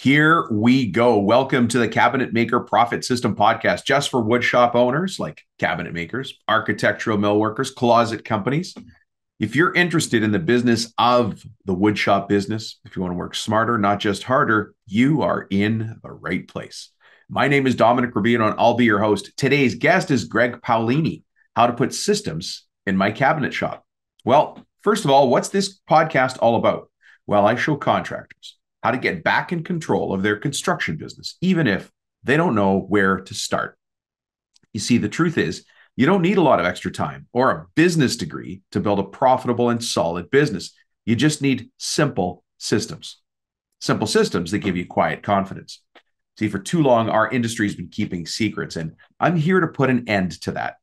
Here we go. Welcome to the Cabinet Maker Profit System podcast, just for woodshop owners like cabinet makers, architectural millworkers, closet companies. If you're interested in the business of the woodshop business, if you want to work smarter, not just harder, you are in the right place. My name is Dominic Rubino, and I'll be your host. Today's guest is Greg Paolini, how to put systems in my cabinet shop. Well, first of all, what's this podcast all about? Well, I show contractors how to get back in control of their construction business, even if they don't know where to start. You see, the truth is, you don't need a lot of extra time or a business degree to build a profitable and solid business. You just need simple systems. Simple systems that give you quiet confidence. See, for too long, our industry's been keeping secrets, and I'm here to put an end to that.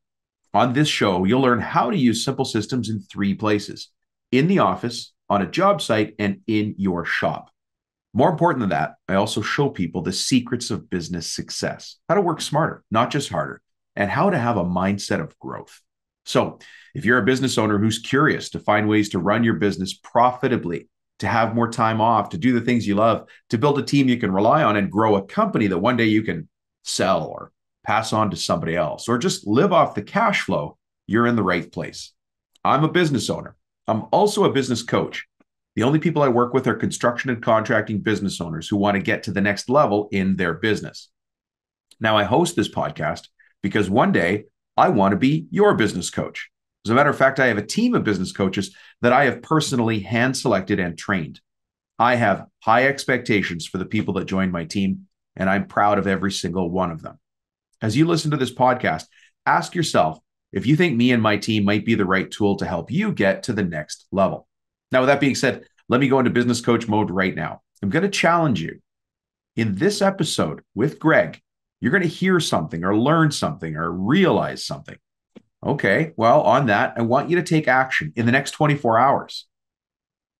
On this show, you'll learn how to use simple systems in 3 places: in the office, on a job site, and in your shop. More important than that, I also show people the secrets of business success, how to work smarter, not just harder, and how to have a mindset of growth. So if you're a business owner who's curious to find ways to run your business profitably, to have more time off, to do the things you love, to build a team you can rely on, and grow a company that one day you can sell or pass on to somebody else, or just live off the cash flow, you're in the right place. I'm a business owner. I'm also a business coach. The only people I work with are construction and contracting business owners who want to get to the next level in their business. Now, I host this podcast because one day I want to be your business coach. As a matter of fact, I have a team of business coaches that I have personally hand-selected and trained. I have high expectations for the people that join my team, and I'm proud of every single one of them. As you listen to this podcast, ask yourself if you think me and my team might be the right tool to help you get to the next level. Now, with that being said, let me go into business coach mode right now. I'm going to challenge you. In this episode with Greg, you're going to hear something or learn something or realize something. Okay, well, on that, I want you to take action in the next 24 hours.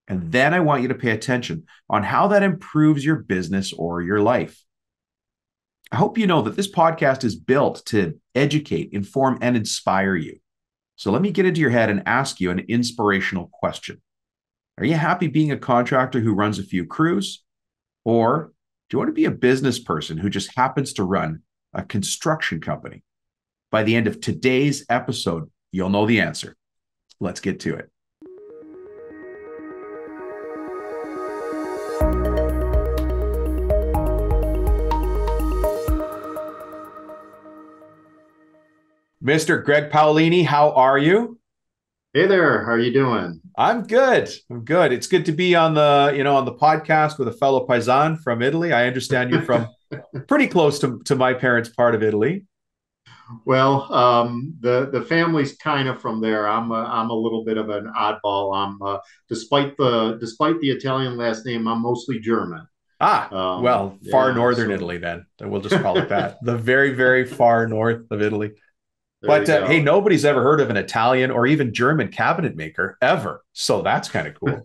And then I want you to pay attention on how that improves your business or your life. I hope you know that this podcast is built to educate, inform, and inspire you. So let me get into your head and ask you an inspirational question. Are you happy being a contractor who runs a few crews? Or do you want to be a business person who just happens to run a construction company? By the end of today's episode, you'll know the answer. Let's get to it. Mr. Greg Paolini, how are you? Hey there, how are you doing? I'm good. It's good to be on the podcast with a fellow paisan from Italy. I understand you're from pretty close to my parents' part of Italy. Well, the family's kind of from there. I'm a little bit of an oddball. Despite the Italian last name, I'm mostly German. Well, far northern Italy then. We'll just call it that. The very, very far north of Italy. But hey, nobody's ever heard of an Italian or even German cabinet maker ever. So that's kind of cool.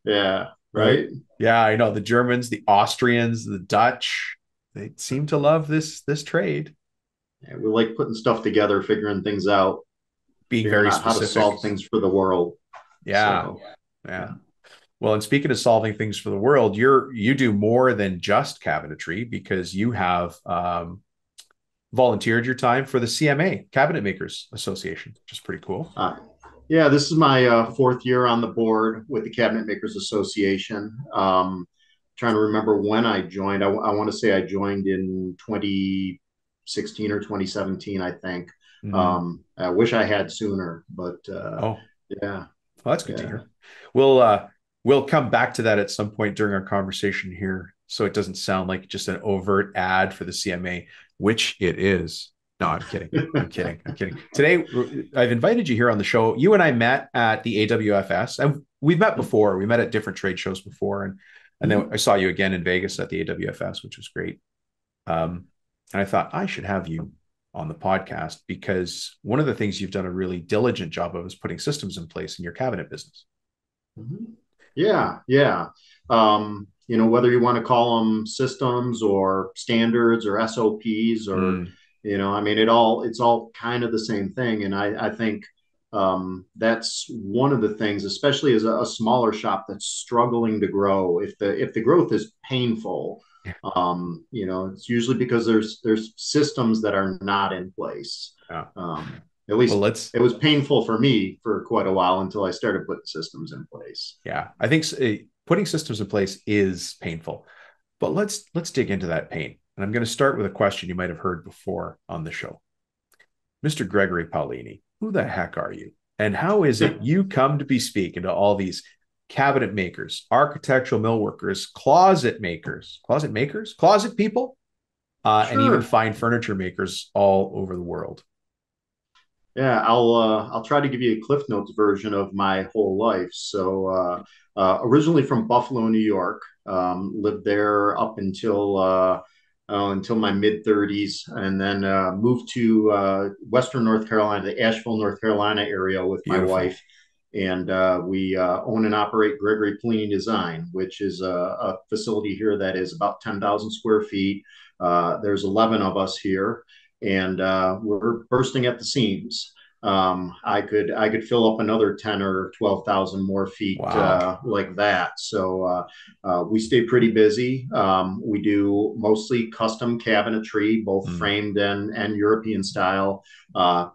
Yeah, right. Yeah, I know. The Germans, the Austrians, the Dutch, they seem to love this trade. Yeah, we like putting stuff together, figuring things out, being very specific. How to solve things for the world. Yeah. Yeah. Well, and speaking of solving things for the world, you do more than just cabinetry, because you have volunteered your time for the CMA, Cabinet Makers Association, which is pretty cool. Yeah, this is my 4th year on the board with the Cabinet Makers Association. Trying to remember when I joined. I want to say I joined in 2016 or 2017, I think. Mm-hmm. I wish I had sooner, but yeah. Well, that's good to hear. We'll come back to that at some point during our conversation here, so it doesn't sound like just an overt ad for the CMA, which it is. No, I'm kidding. I'm kidding. Today, I've invited you here on the show. You and I met at the AWFS, and we've met before. We met at different trade shows before, and then I saw you again in Vegas at the AWFS, which was great. And I thought I should have you on the podcast, because one of the things you've done a really diligent job of is putting systems in place in your cabinet business. Yeah. Whether you want to call them systems or standards or SOPs or, it's all kind of the same thing. And I think That's one of the things, especially as a smaller shop that's struggling to grow. If the growth is painful, it's usually because there's systems that are not in place. Yeah. At Well, least let's, it was painful for me for quite a while until I started putting systems in place. yeah, I think putting systems in place is painful, but let's dig into that pain. And I'm going to start with a question you might have heard before on the show. Mr. Gregory Paolini, who the heck are you? And how is it you come to be speaking to all these cabinet makers, architectural millworkers, closet people, and even Sure. fine furniture makers all over the world? Yeah, I'll try to give you a Cliff Notes version of my whole life. So, originally from Buffalo, New York, lived there up until my mid 30s, and then moved to Western North Carolina, the Asheville, North Carolina area with my Beautiful. wife, and we own and operate Gregory Paolini Design, which is a facility here that is about 10,000 square feet. There's 11 of us here, and we're bursting at the seams. I could fill up another 10 or 12,000 more feet Wow. like that. So we stay pretty busy. We do mostly custom cabinetry, both Mm, framed and European style,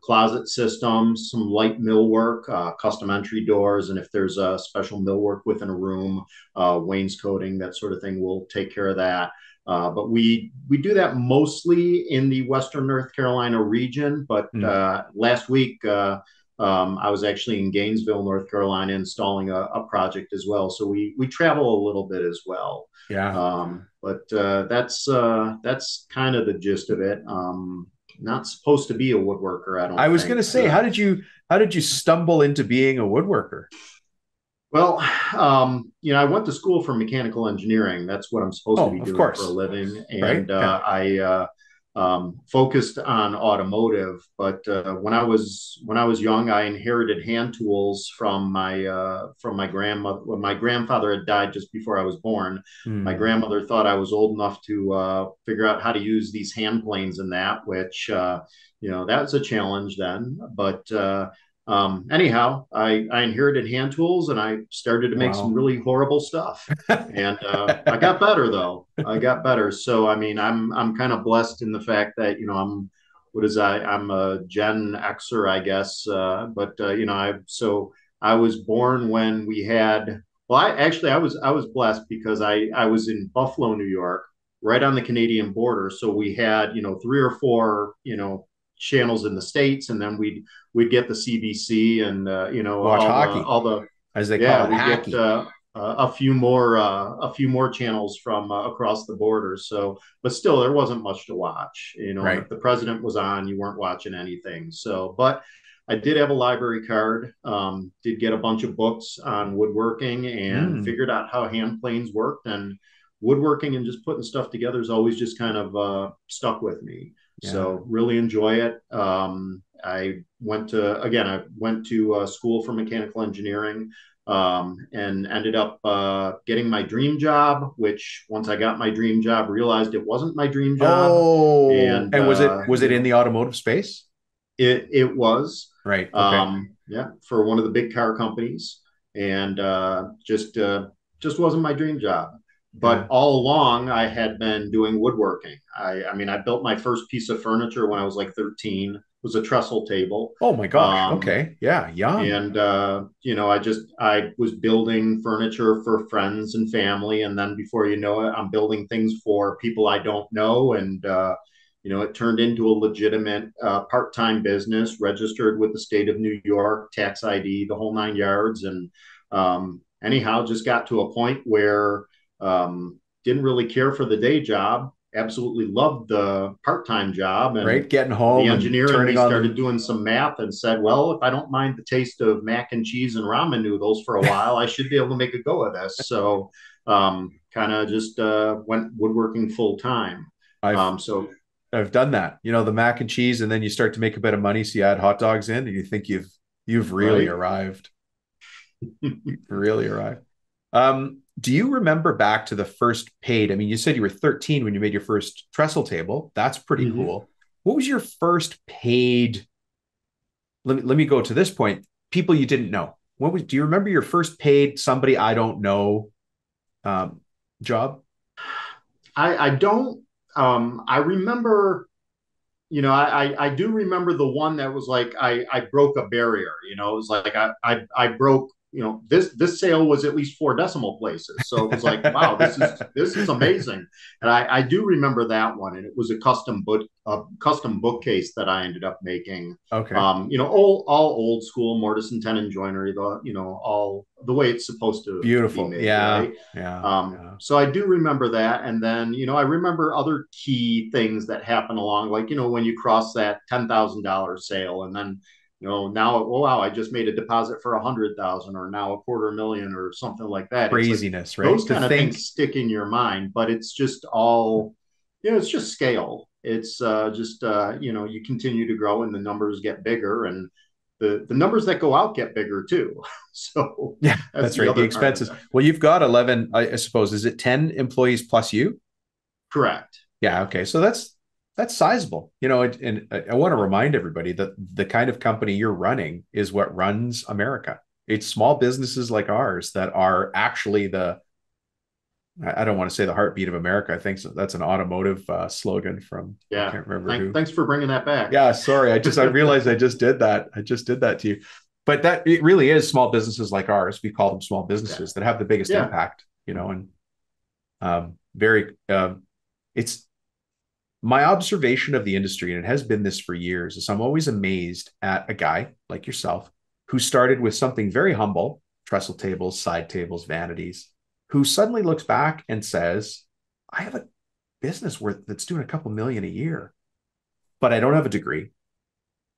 closet systems, some light millwork, custom entry doors, and if there's a special millwork within a room, wainscoting, that sort of thing, we'll take care of that. But we do that mostly in the Western North Carolina region. But mm. last week, I was actually in Gainesville, North Carolina, installing a project as well. So we travel a little bit as well. Yeah. But that's kind of the gist of it. Not supposed to be a woodworker, I I don't was going think. to say, how did you stumble into being a woodworker? Well, I went to school for mechanical engineering. That's what I'm supposed to Oh, be of doing for a course. living. Right? And Yeah. I focused on automotive. But when I was young, I inherited hand tools from my grandmother. When my grandfather had died just before I was born, my Mm, grandmother thought I was old enough to figure out how to use these hand planes and that, which that was a challenge then. But anyhow, I inherited hand tools and I started to make some wow. really horrible stuff. And I got better though. I got better. So I mean, I'm kind of blessed in the fact that I'm a Gen Xer, I guess. But I was born when we had. Well, I was blessed because I was in Buffalo, New York, right on the Canadian border. So we had three or four channels in the states, and then we'd get the CBC and Watch all the hockey, all the as they yeah call it, we get hacky. a few more channels from across the border. So, but still, there wasn't much to watch, and Right. if the president was on, you weren't watching anything. So, but I did have a library card. Did get a bunch of books on woodworking and Mm, figured out how hand planes worked, and woodworking and just putting stuff together has always just kind of stuck with me. yeah. So really enjoy it. I went to school for mechanical engineering, and ended up getting my dream job. Which once I got my dream job, realized it wasn't my dream job, Oh, and and was it in the automotive space? it was, Right. Okay. yeah, for one of the big car companies, and just wasn't my dream job. But Yeah. all along, I had been doing woodworking. I mean, I built my first piece of furniture when I was like 13. It was a trestle table. Oh my gosh. Um, Okay. Yeah. Young. and I was building furniture for friends and family, and then before you know it, I'm building things for people I don't know. And it turned into a legitimate part-time business, registered with the state of New York, tax ID, the whole nine yards. And anyhow, just got to a point where didn't really care for the day job, absolutely loved the part-time job. And Right. Getting the home and engineer in turning me on started the. doing some math and said, well, if I don't mind the taste of mac and cheese and ramen noodles for a while, I should be able to make a go of this. So kind of just went woodworking full time. I've So I've done that. The mac and cheese, and then you start to make a bit of money, so you add hot dogs in, and you think you've really right. arrived. You've really arrived. Do you remember back to the first paid? I mean, you said you were 13 when you made your first trestle table. That's pretty Mm-hmm. cool. What was your first paid let me go to this point. People you didn't know. Do you remember your first paid somebody I don't know job? I don't. I remember, I do remember the one that was like I broke a barrier. It was like I broke. This sale was at least 4 decimal places, so it was like, wow, this is amazing. And I do remember that one, and it was a custom bookcase that I ended up making. Okay. All old school mortise and tenon joinery, all the way it's supposed to be Beautiful. made, Yeah. right? Yeah. Yeah. So I do remember that. And then, I remember other key things that happen along, like, when you cross that $10,000 sale and then, now, oh, wow, I just made a deposit for 100,000 or now a 250,000 or something like that. It's like Craziness, right? those To kind of think, things stick in your mind, but it's just all, it's just scale. It's you continue to grow and the numbers get bigger, and the numbers that go out get bigger too. So yeah, that's that's the right. The other part of expenses. it. Well, you've got 11, I suppose. Is it 10 employees plus you? Correct. Yeah. Okay. So that's sizable. And I want to remind everybody that the kind of company you're running is what runs America. It's small businesses like ours that are actually I don't want to say the heartbeat of America. I think that's an automotive slogan from, I Yeah. can't remember who. Thanks for bringing that back. Yeah, sorry. I realized I just did that. I just did that to you. But that it really is small businesses like ours. We call them small businesses that have the biggest Yeah. impact, and very it's my observation of the industry, and it has been this for years, is I'm always amazed at a guy like yourself who started with something very humble, trestle tables, side tables, vanities, who suddenly looks back and says, I have a business that's doing a couple million a year, but I don't have a degree.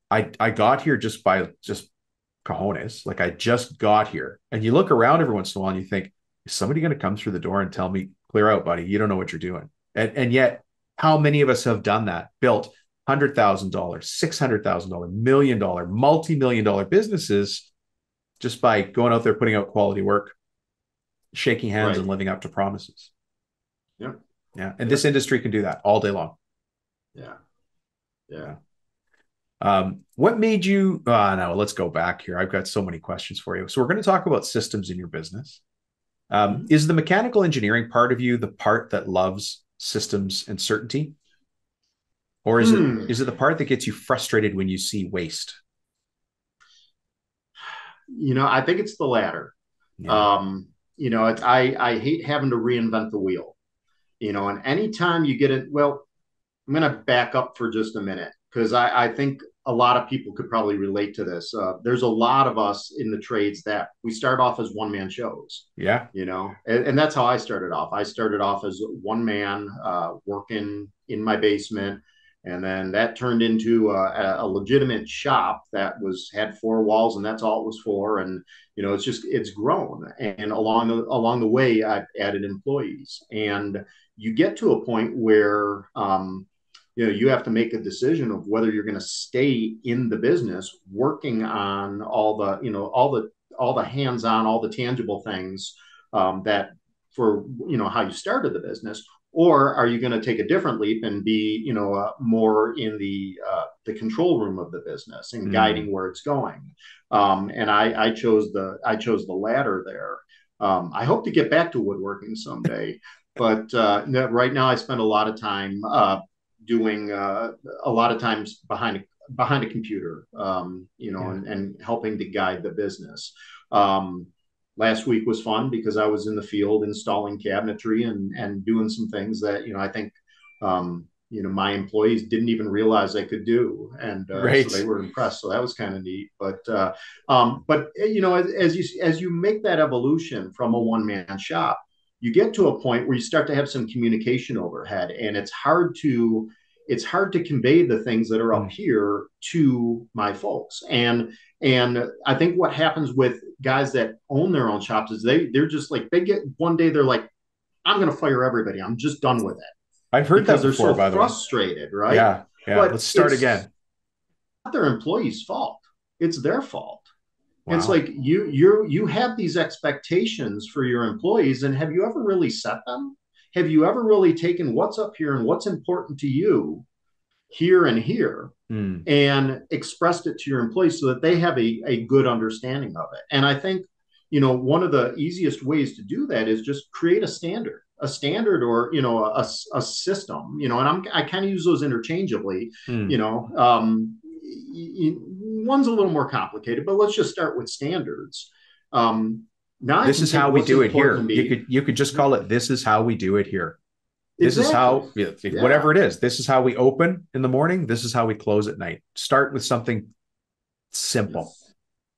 I got here just cojones. Like I just got here. And you look around every once in a while and you think, is somebody going to come through the door and tell me, clear out, buddy? You don't know what you're doing. And yet, how many of us have done that? Built $100,000, $600,000, $1 million, multi-million dollar businesses just by going out there, putting out quality work, shaking hands, and Right. living up to promises. Yep. Yeah. And this Yep. industry can do that all day long. Yeah. Yeah. Yeah. What made you? No, let's go back here. I've got so many questions for you. So we're going to talk about systems in your business. Mhm. Is the mechanical engineering part of you the part that loves systems and certainty, or is it Hmm. is it the part that gets you frustrated when you see waste? I think it's the latter. Yeah. I hate having to reinvent the wheel. And anytime you get it, well, I'm going to back up for just a minute because I think a lot of people could probably relate to this. There's a lot of us in the trades that we start off as one man shows, Yeah. and that's how I started off. I started off as one man working in my basement. And then that turned into a legitimate shop that had 4 walls, and that's all it was for. And it's grown. And along the way, I've added employees, and you get to a point where you have to make a decision of whether you're going to stay in the business working on all the hands-on, all the tangible things that for how you started the business, or are you going to take a different leap and be more in the control room of the business and Mm. guiding where it's going. And I chose the latter there. I hope to get back to woodworking someday, but right now I spend a lot of time doing a lot of times behind a computer, Yeah. and helping to guide the business. Um, Last week was fun because I was in the field installing cabinetry and doing some things that I think my employees didn't even realize I could do, and so they Right. were impressed. So that was kind of neat. But as you make that evolution from a one man shop, you get to a point where you start to have some communication overhead, and it's hard to convey the things that are up Mm. here to my folks. And I think what happens with guys that own their own shops is they're just like, they get one day they're like, I'm going to fire everybody. I'm just done with it I've heard that because they're before, so by the way. frustrated, right? Yeah. Yeah. But Let's start it's again. not their employees' fault. It's their fault. It's Wow. like you have these expectations for your employees, and have you ever really set them? Have you ever really taken what's up here and what's important to you here and here, Mm. and expressed it to your employees so that they have a good understanding of it. And I think, one of the easiest ways to do that is just create a standard, or, a system, and I kind of use those interchangeably, Mm. one's a little more complicated, but let's just start with standards. Now I This can is take how we what's do it important to here. me. You could just call it, this is how we do it here. This is Exactly. how, yeah, Yeah. whatever it is, this is how we open in the morning. This is how we close at night. Start with something simple. Yes.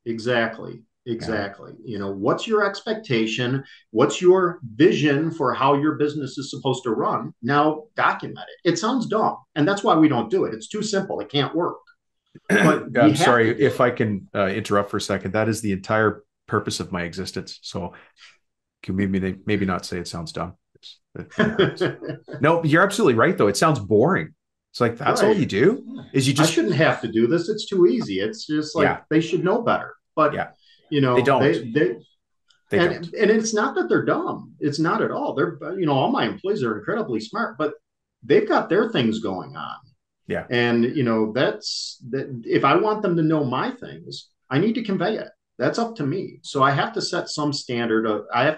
Exactly. Yeah. Exactly. What's your expectation? What's your vision for how your business is supposed to run? Now document it. It sounds dumb, and that's why we don't do it. It's too simple. It can't work, but we I'm have to sorry do if it. I can interrupt for a second. That is the entire purpose of my existence. So can maybe not say it sounds dumb. It hurts. No, you're absolutely right, though. It sounds boring. It's like, that's all Right. you do is you I just, shouldn't have to do this. It's too easy. It's just like yeah, they should know better. But yeah. They don't. they They and don't. it's not that they're dumb. It's not at all. They're, all my employees are incredibly smart, but they've got their things going on. Yeah. And that's that. If I want them to know my things, I need to convey it. That's up to me. So I have to set some standard of, I have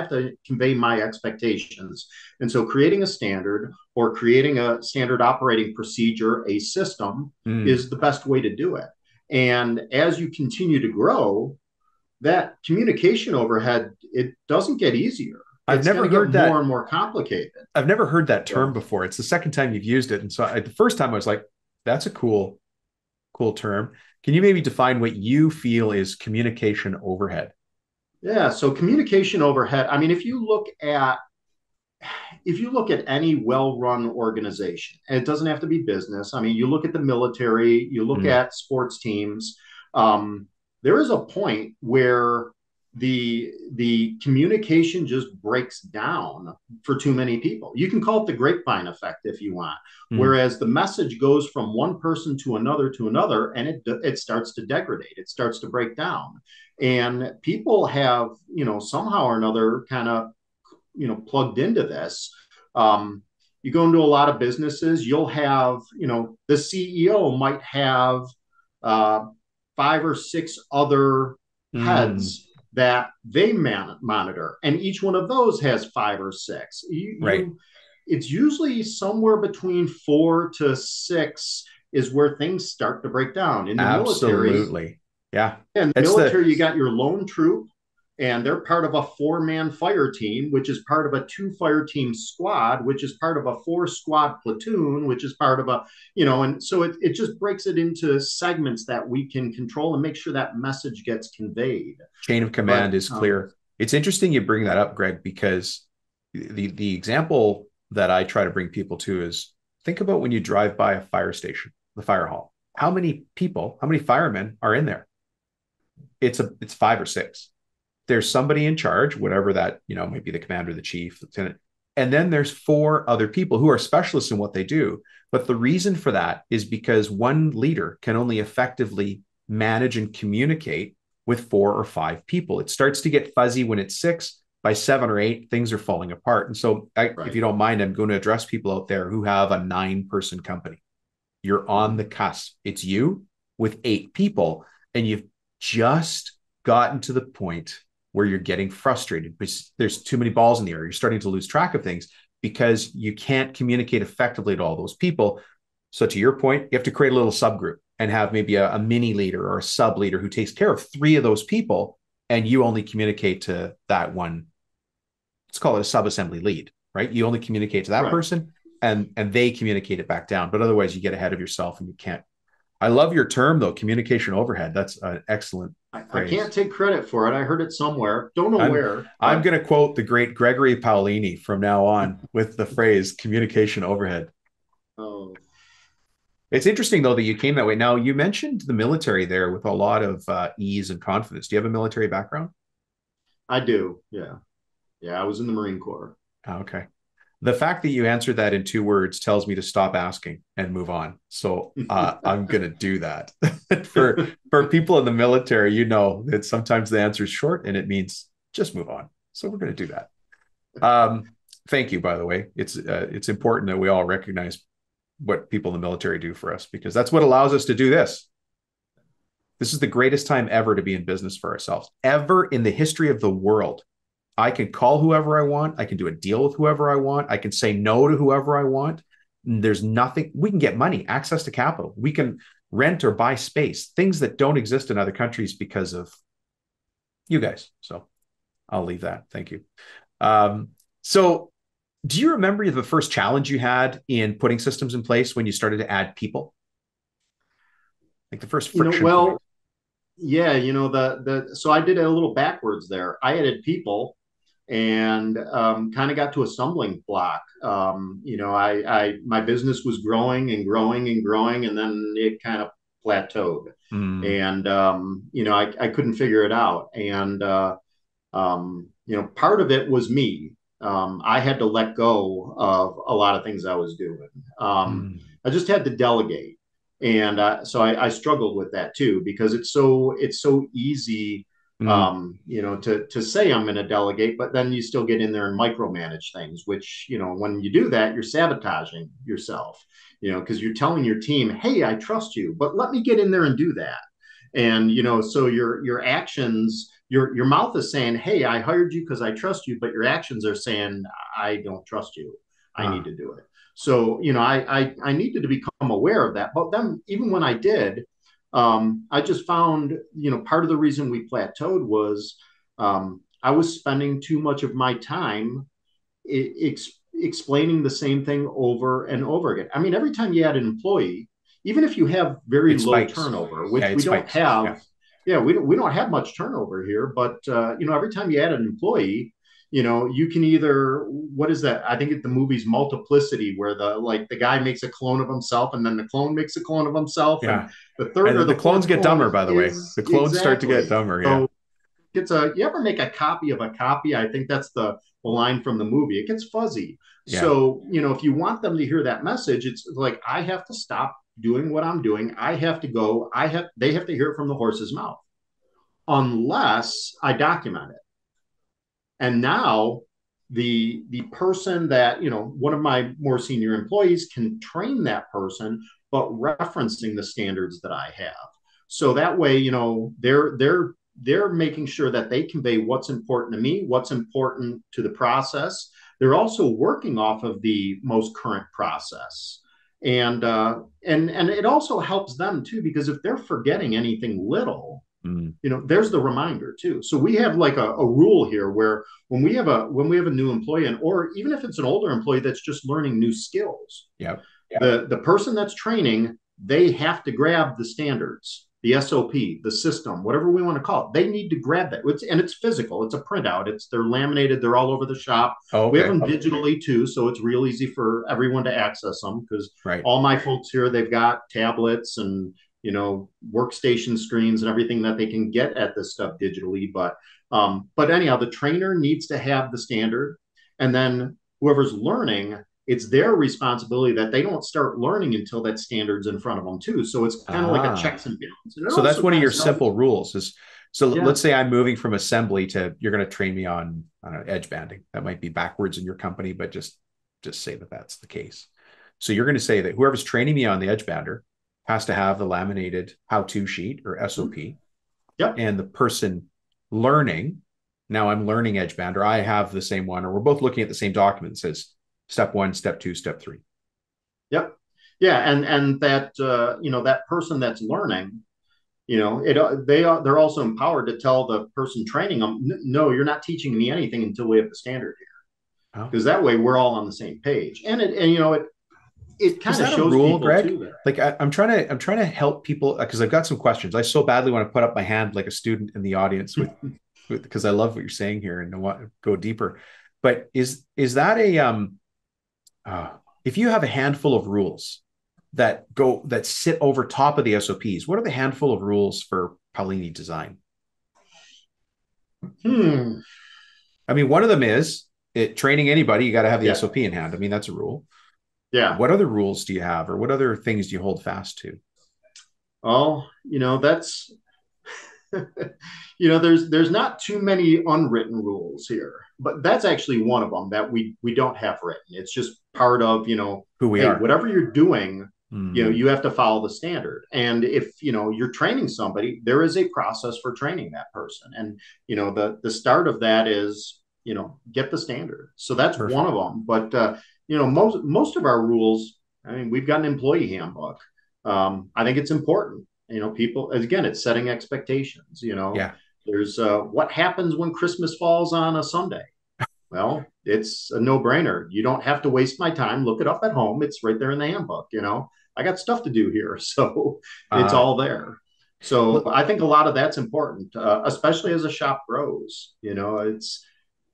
to convey my expectations. And so creating a standard, or creating a standard operating procedure, a system, Mm. is the best way to do it. And as you continue to grow, that communication overhead, it doesn't get easier. I've It's going never to get heard more that. and more complicated. I've never heard that term So before. It's the second time you've used it. And so the first time I was like, that's a cool term. Can you maybe define what you feel is communication overhead? yeah, so communication overhead. I mean, if you look at any well-run organization, and it doesn't have to be business. I mean, you look at the military, you look Mm. at sports teams. Um, there is a point where the communication just breaks down for too many people. You can call it the grapevine effect if you want, Mm. whereas the message goes from one person to another, and it starts to degrade. It starts to break down, and people have, somehow or another, kind of, plugged into this. You go into a lot of businesses, you'll have, the CEO might have uh, 5 or 6 other Mm. heads that they monitor, and each one of those has 5 or 6. Right. It's usually somewhere between 4 to 6 is where things start to break down. In the military, Absolutely. Yeah. in the It's the, military, you got your lone troop, and they're part of a 4-man fire team, which is part of a 2 fire team squad, which is part of a 4 squad platoon, which is part of a, and so it just breaks it into segments that we can control and make sure that message gets conveyed. chain of But command is clear. It's interesting you bring that up, Greg, because the example that I try to bring people to is, think about when you drive by a fire station, the fire hall. How many people, how many firemen are in there? It's 5 or 6. There's somebody in charge, whatever that, might be the commander, the chief, lieutenant. And then there's 4 other people who are specialists in what they do. But the reason for that is because one leader can only effectively manage and communicate with 4 or 5 people. It starts to get fuzzy when it's 6. By 7 or 8, things are falling apart. And so, if you right. don't mind, I'm going to address people out there who have a 9-person company. You're on the cusp. It's you with 8 people, and you've just gotten to the point where you're getting frustrated because there's too many balls in the air. You're starting to lose track of things because you can't communicate effectively to all those people. So, to your point, you have to create a little subgroup and have maybe a mini leader or a sub leader who takes care of 3 of those people, and you only communicate to that one. Let's call it a sub assembly lead, right? You only communicate to that Right. person, and they communicate it back down. But otherwise, you get ahead of yourself and you can't. I love your term though, communication overhead. That's an excellent I can't phrase. take credit for it. I heard it somewhere. Don't know I'm where, I'm but going to quote the great Gregory Paolini from now on with the phrase communication overhead. oh, It's interesting though that you came that way. Now you mentioned the military there with a lot of ease and confidence. Do you have a military background? I do. Yeah. Yeah. I was in the Marine Corps. Oh, okay. The fact that you answered that in 2 words tells me to stop asking and move on. So I'm going to do that. For people in the military, that sometimes the answer is short and it means just move on. So we're going to do that. Thank you, by the way. It's important that we all recognize what people in the military do for us, because that's what allows us to do this. This is the greatest time ever to be in business for ourselves, ever in the history of the world. I can call whoever I want. I can do a deal with whoever I want. I can say no to whoever I want. There's nothing. We can get money, access to capital. We can rent or buy space, things that don't exist in other countries because of you guys. So I'll leave that. Thank you. So do you remember the first challenge you had in putting systems in place when you started to add people? Like the first friction point? Yeah, so I did it a little backwards there. I added people and kind of got to a stumbling block. I my business was growing and growing and growing, and then it kind of plateaued. And I couldn't figure it out. And part of it was me. I had to let go of a lot of things I was doing. I just had to delegate, and so I struggled with that too, because it's so easy, to say I'm going to delegate, but then you still get in there and micromanage things, which, when you do that, you're sabotaging yourself, because you're telling your team, hey, I trust you, but let me get in there and do that. And, so your actions, your mouth is saying, hey, I hired you because I trust you, but your actions are saying, I don't trust you. I need to do it. So, I needed to become aware of that. But then even when I did, I just found, part of the reason we plateaued was I was spending too much of my time explaining the same thing over and over again. I mean, every time you add an employee, even if you have very low turnover, which we don't have, we don't have much turnover here, but every time you add an employee, you can either, what is that? I think the movie's Multiplicity, where the guy makes a clone of himself, and then the clone makes a clone of himself, and the third, or the clones get dumber. By the way, the clones start to get dumber. So you ever make a copy of a copy? I think that's the line from the movie. It gets fuzzy. Yeah. So if you want them to hear that message, it's like, I have to stop doing what I'm doing. I have to go. They have to hear it from the horse's mouth, unless I document it. And now the person that, one of my more senior employees can train that person, but referencing the standards that I have. So that way, they're making sure that they convey what's important to me, what's important to the process. They're also working off of the most current process. And it also helps them too, because if they're forgetting anything little, there's the reminder too. So we have like a rule here where when we have a new employee, or even if it's an older employee that's just learning new skills, the person that's training, they have to grab the standards, the SOP, the system, whatever we want to call it. They need to grab that. It's physical. It's a printout. They're laminated. They're all over the shop. We have them digitally too, so it's real easy for everyone to access them, because all my folks here, they've got tablets and workstation screens and everything that they can get at this stuff digitally. But anyhow, the trainer needs to have the standard, and then whoever's learning, it's their responsibility that they don't start learning until that standard's in front of them too. So it's kind of like a checks and balances. So that's one of your simple rules is, let's say I'm moving from assembly to, you're going to train me on, I don't know, edge banding. That might be backwards in your company, but just say that that's the case. So you're going to say that whoever's training me on the edge bander has to have the laminated how-to sheet or SOP. And the person learning, now I'm learning edge bander, I have the same one, or we're both looking at the same document that says step 1, step 2, step 3. Yeah. And that, that person that's learning, they're also empowered to tell the person training them, no, you're not teaching me anything until we have the standard here. Because that way we're all on the same page. And it kind of shows rule, people Greg? too. Like I'm trying to help people, because I've got some questions. I so badly want to put up my hand like a student in the audience because I love what you're saying here and I want to go deeper. But is that if you have a handful of rules that sit over top of the SOPs, what are the handful of rules for Paolini Design? I mean, one of them is training anybody, you got to have the SOP in hand. I mean, that's a rule. Yeah. What other rules do you have, or what other things do you hold fast to? Oh, there's not too many unwritten rules here, but that's actually one of them that we don't have written. It's just part of, Who we hey, are. whatever you're doing, Mm. you have to follow the standard. And if, you're training somebody, there is a process for training that person. And, the start of that is, get the standard. So that's one Perfect. of them. But, most of our rules, I mean, we've got an employee handbook. I think it's important. People, again, it's setting expectations. Yeah. There's what happens when Christmas falls on a Sunday. Well, it's a no-brainer. You don't have to waste my time. Look it up at home. It's right there in the handbook. I got stuff to do here, so it's Uh, all there. So l- I think a lot of that's important, especially as a shop grows. It's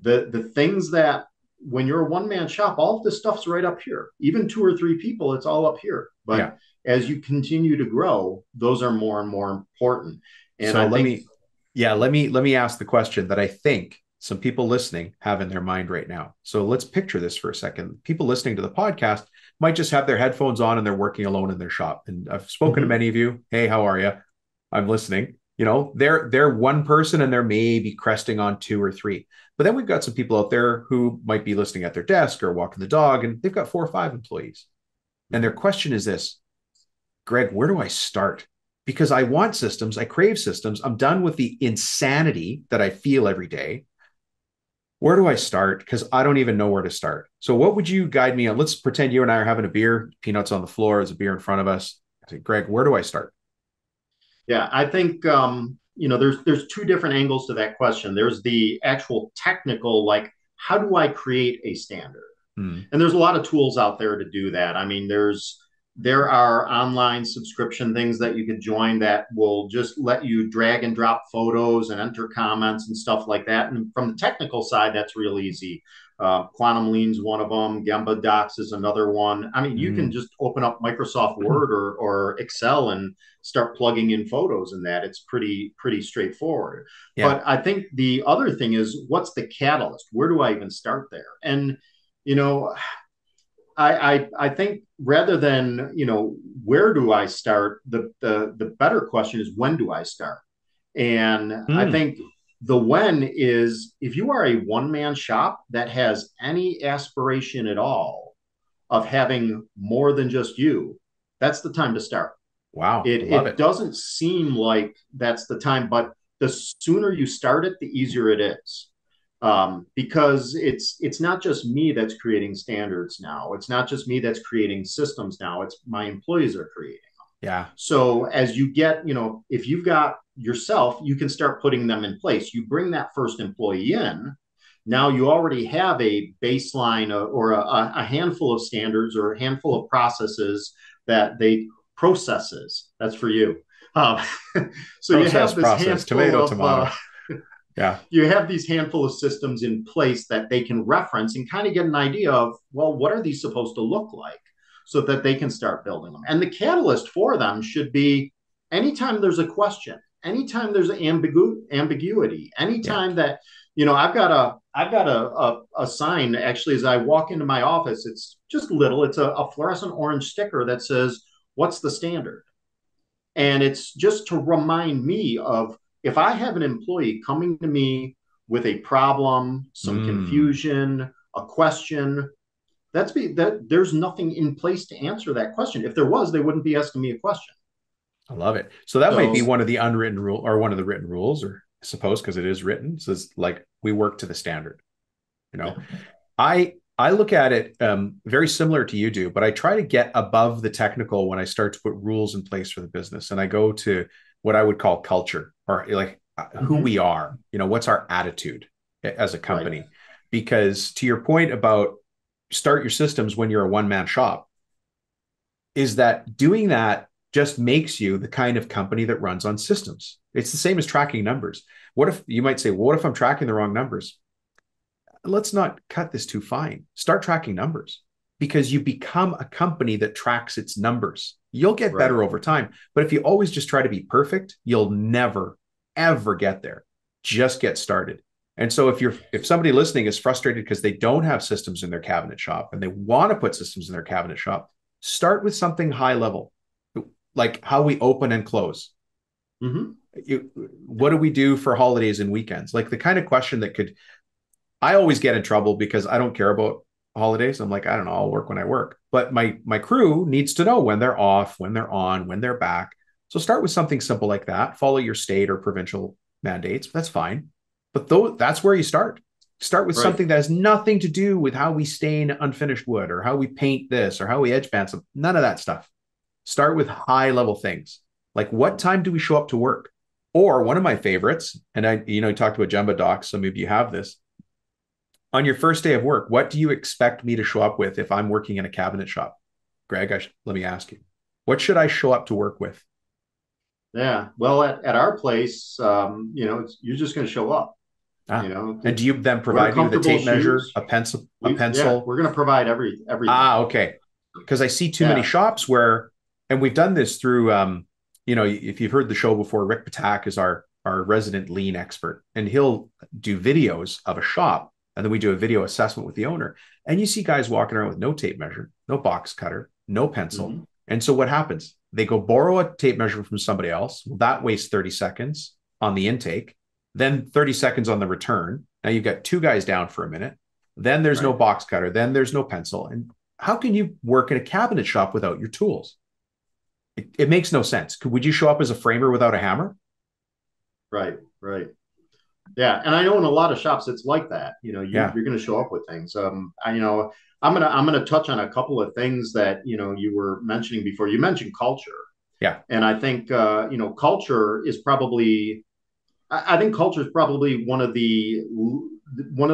the things that when you're a one-man shop, all of this stuff's right up here. Even two or three people, it's all up here. But yeah. as you continue to grow, those are more and more important. And So I think, let me ask the question that I think some people listening have in their mind right now. So let's picture this for a second. People listening to the podcast might just have their headphones on and they're working alone in their shop. And I've spoken to mhm, many of you. Hey, how are you? I'm listening. They're one person and they're maybe cresting on two or three. But then we've got some people out there who might be listening at their desk or walking the dog, and they've got 4 or 5 employees. And their question is this: Greg, where do I start? Because I want systems, I crave systems. I'm done with the insanity that I feel every day. Where do I start? Because I don't even know where to start. So, what would you guide me on? Let's pretend you and I are having a beer, peanuts on the floor, there's a beer in front of us. I say, Greg, where do I start? yeah, I think there's two different angles to that question. There's the actual technical, like how do I create a standard? Hmm. And there's a lot of tools out there to do that. I mean, there are online subscription things that you could join that will just let you drag and drop photos and enter comments and stuff like that. And from the technical side, that's real easy. Quantum Lean's one of them. Gemba Docs is another one. I mean, you can Hmm. just open up Microsoft Word or Excel and start plugging in photos in that. It's pretty straightforward. Yeah. But I think the other thing is, what's the catalyst? Where do I even start there? And you know, I think rather than where do I start, the better question is when do I start? And I Hmm. think the when is if you are a one man shop that has any aspiration at all of having more than just you, that's the time to start. Wow. Love It it. doesn't seem like that's the time, but the sooner you start it, the easier it is. Because it's not just me that's creating standards now. It's not just me that's creating systems now. It's my employees are creating. Yeah. So as you get, if you've got yourself, you can start putting them in place. You bring that first employee in. Now you already have a baseline or a handful of standards or a handful of processes that they processes. That's for you. Um, so you have this Process. handful Tomato, of tomato. Yeah. you have these handful of systems in place that they can reference and kind of get an idea of, well, what are these supposed to look like so that they can start building them. And the catalyst for them should be anytime there's a question, anytime there's ambiguity, Yeah. anytime that, I've got a sign actually as I walk into my office. It's just little, it's a fluorescent orange sticker that says, what's the standard? And it's just to remind me of if I have an employee coming to me with a problem, some Hmm. confusion, a question, that there's nothing in place to answer that question. If there was, they wouldn't be asking me a question. I love it. So that might be So one of the unwritten rule or one of the written rules, or I suppose because it is written. So it's like we work to the standard. You know, yeah. I look at it very similar to you do, but I try to get above the technical when I start to put rules in place for the business, and I go to what I would call culture or like who Mm-hmm. we are. What's our attitude as a Right. company? Because to your point about start your systems when you're a one man shop, is that doing that just makes you the kind of company that runs on systems. It's the same as tracking numbers. What if you might say, well, what if I'm tracking the wrong numbers? Let's not cut this too fine. Start tracking numbers because you become a company that tracks its numbers. You'll get Right. better over time. But if you always just try to be perfect, you'll never, ever get there. Just get started. And so if somebody listening is frustrated because they don't have systems in their cabinet shop and they want to put systems in their cabinet shop, start with something high level, like how we open and close. Mm-hmm. what do we do for holidays and weekends? Like the kind of question that could, I always get in trouble because I don't care about holidays. I'm like, I don't know, I'll work when I work. But my crew needs to know when they're off, when they're on, when they're back. So start with something simple like that. Follow your state or provincial mandates. That's fine. But that's where you start. Start with Right. something that has nothing to do with how we stain unfinished wood or how we paint this or how we edge band some. None of that stuff. Start with high level things. Like what time do we show up to work? Or one of my favorites, and you talked about jumbo docs, so maybe you have this. On your first day of work, what do you expect me to show up with if I'm working in a cabinet shop? Greg, let me ask you, what should I show up to work with? Yeah. Well, at our place, you're just going to show up. Ah, and do you then Wear provide me with a comfortable tape measure, shoes. a pencil, Yeah, we're going to provide everything. Ah, okay. Because I see too many Yeah. shops where, and we've done this through, if you've heard the show before, Rick Patak is our resident lean expert, and he'll do videos of a shop, and then we do a video assessment with the owner. And you see guys walking around with no tape measure, no box cutter, no pencil. Mm-hmm. And so what happens? They go borrow a tape measure from somebody else. Well, that wastes 30 seconds on the intake, then 30 seconds on the return. Now you've got two guys down for a minute. Then there's no Right. box cutter. Then there's no pencil. And how can you work in a cabinet shop without your tools? It makes no sense. Would you show up as a framer without a hammer? Right. Right. Yeah, and I know in a lot of shops it's like that. Yeah. You're going to show up with things. I'm gonna touch on a couple of things that you were mentioning before. You mentioned culture, Yeah. and I think culture is probably. I think culture is probably one of the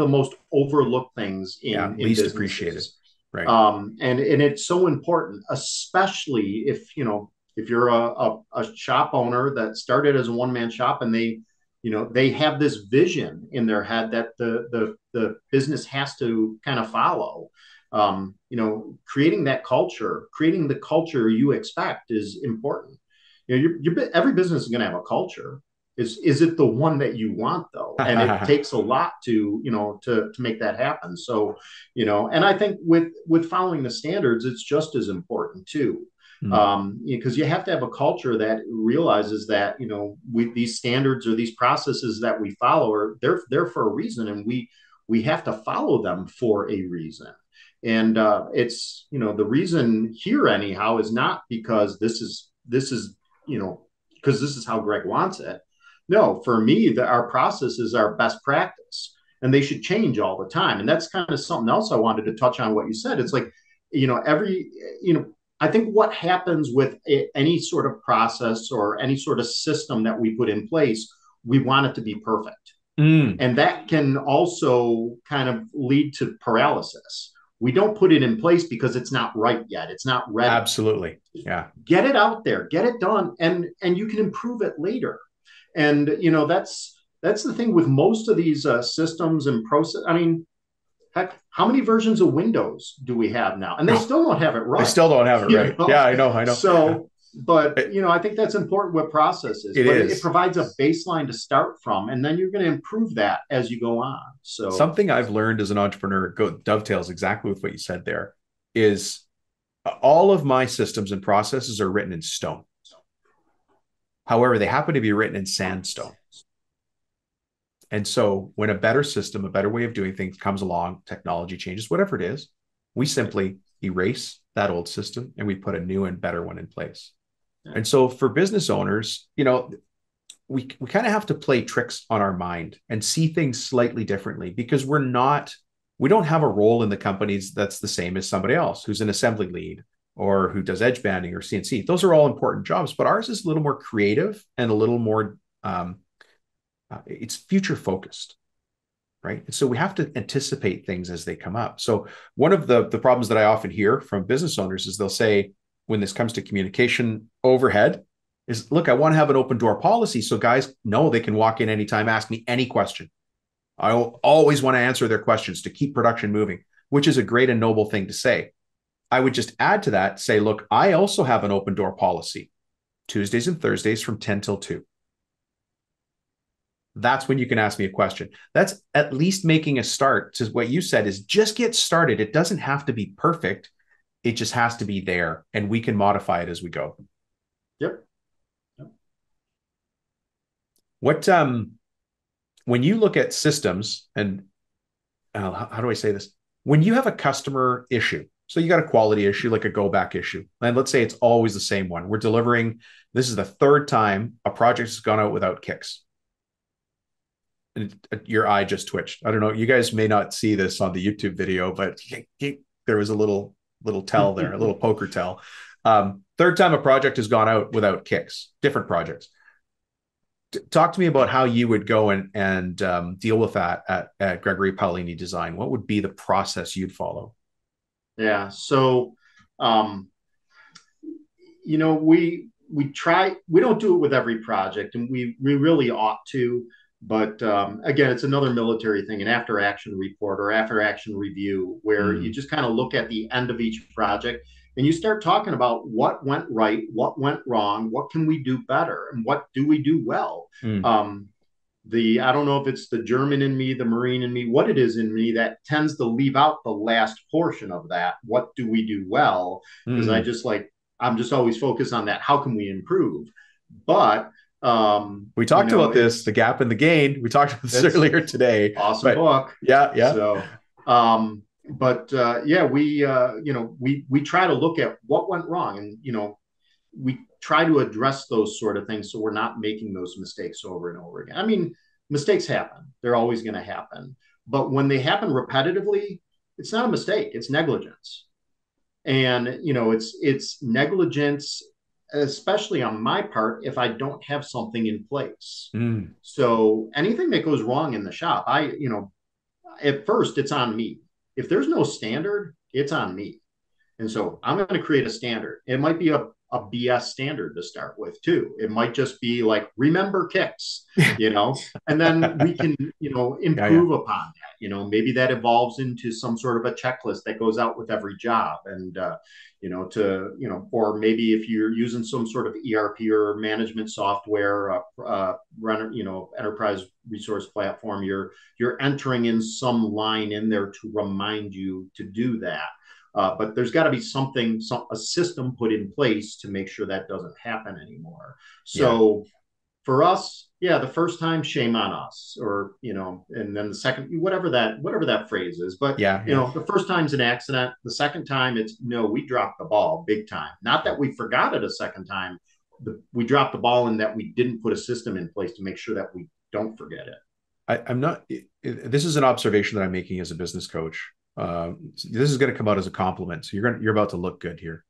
most overlooked things Yeah. in Least appreciated. businesses. Right. And it's so important, especially if you're a shop owner that started as a one-man shop, and they have this vision in their head that the business has to kind of follow. Creating that culture, creating the culture you expect is important. Every business is going to have a culture. Is it the one that you want, though? And it takes a lot to make that happen. So, and I think with following the standards, it's just as important too. Because you have to have a culture that realizes that these standards or these processes that we follow are they're for a reason, and we have to follow them for a reason. And it's the reason here anyhow is not because this is because this is how Greg wants it. No, for me, our processes are best practice, and they should change all the time. And that's kind of something else I wanted to touch on what you said. It's like every I think what happens with any sort of process or any sort of system that we put in place, we want it to be perfect. Mm. And that can also kind of lead to paralysis. We don't put it in place because it's not right yet. It's not ready. Absolutely. Yeah. Get it out there, get it done, and you can improve it later. And that's the thing with most of these systems and process. I mean, heck, how many versions of Windows do we have now? And they still don't have it right. They still don't have it right. Yeah, I know. So, but I think that's important with processes. It but is. It provides a baseline to start from, and then you're going to improve that as you go on. So something I've learned as an entrepreneur dovetails exactly with what you said there is all of my systems and processes are written in stone. However, they happen to be written in sandstone. And so when a better system, a better way of doing things comes along, technology changes, whatever it is, we simply erase that old system and we put a new and better one in place. Yeah. And so for business owners, we kind of have to play tricks on our mind and see things slightly differently because we don't have a role in the companies that's the same as somebody else who's an assembly lead or who does edge banding or CNC. Those are all important jobs, but ours is a little more creative and a little more, it's future focused, right? And so we have to anticipate things as they come up. So one of the problems that I often hear from business owners is they'll say, when this comes to communication overhead, is, look, I want to have an open door policy so guys know they can walk in anytime, ask me any question. I always want to answer their questions to keep production moving, which is a great and noble thing to say. I would just add to that, say, look, I also have an open door policy, Tuesdays and Thursdays from 10 till 2. That's when you can ask me a question. That's at least making a start to what you said is just get started. It doesn't have to be perfect. It just has to be there, and we can modify it as we go. Yep. What when you look at systems and how do I say this? When you have a customer issue, so you got a quality issue, like a go back issue, and let's say it's always the same one. We're delivering, this is the third time a project has gone out without kicks. And your eye just twitched. I don't know. You guys may not see this on the YouTube video, but there was a little tell there, a little poker tell. Third time a project has gone out without kicks, different projects. Talk to me about how you would go and deal with that at Gregory Paolini Design. What would be the process you'd follow? Yeah. So, um, we don't do it with every project, and we really ought to. But again, it's another military thing, an after action report or after action review, where you just kind of look at the end of each project and you start talking about what went right, what went wrong, what can we do better, and what do we do well. Um, I don't know if it's the German in me, the Marine in me, what it is in me that tends to leave out the last portion of that. What do we do well? Because I'm just always focused on that. How can we improve? But we talked about this, the gap and the gain. We talked about this earlier today. Awesome book. Yeah. So, we try to look at what went wrong, and we try to address those sort of things so we're not making those mistakes over and over again. I mean, mistakes happen; they're always going to happen. But when they happen repetitively, it's not a mistake; it's negligence, and it's negligence, especially on my part, if I don't have something in place. So anything that goes wrong in the shop, at first it's on me. If there's no standard, it's on me. And so I'm going to create a standard. It might be a BS standard to start with too. It might just be like, remember kicks, and then we can, improve upon that. Maybe that evolves into some sort of a checklist that goes out with every job. And, or maybe if you're using some sort of ERP or management software, enterprise resource platform, you're entering in some line in there to remind you to do that. But there's got to be a system put in place to make sure that doesn't happen anymore. So for us, the first time, shame on us, or, and then the second, whatever that phrase is. But, the first time's an accident. The second time, it's no, we dropped the ball big time. Not that we forgot it a second time. We dropped the ball in that we didn't put a system in place to make sure that we don't forget it. I'm not, this is an observation that I'm making as a business coach. This is going to come out as a compliment. So you're about to look good here.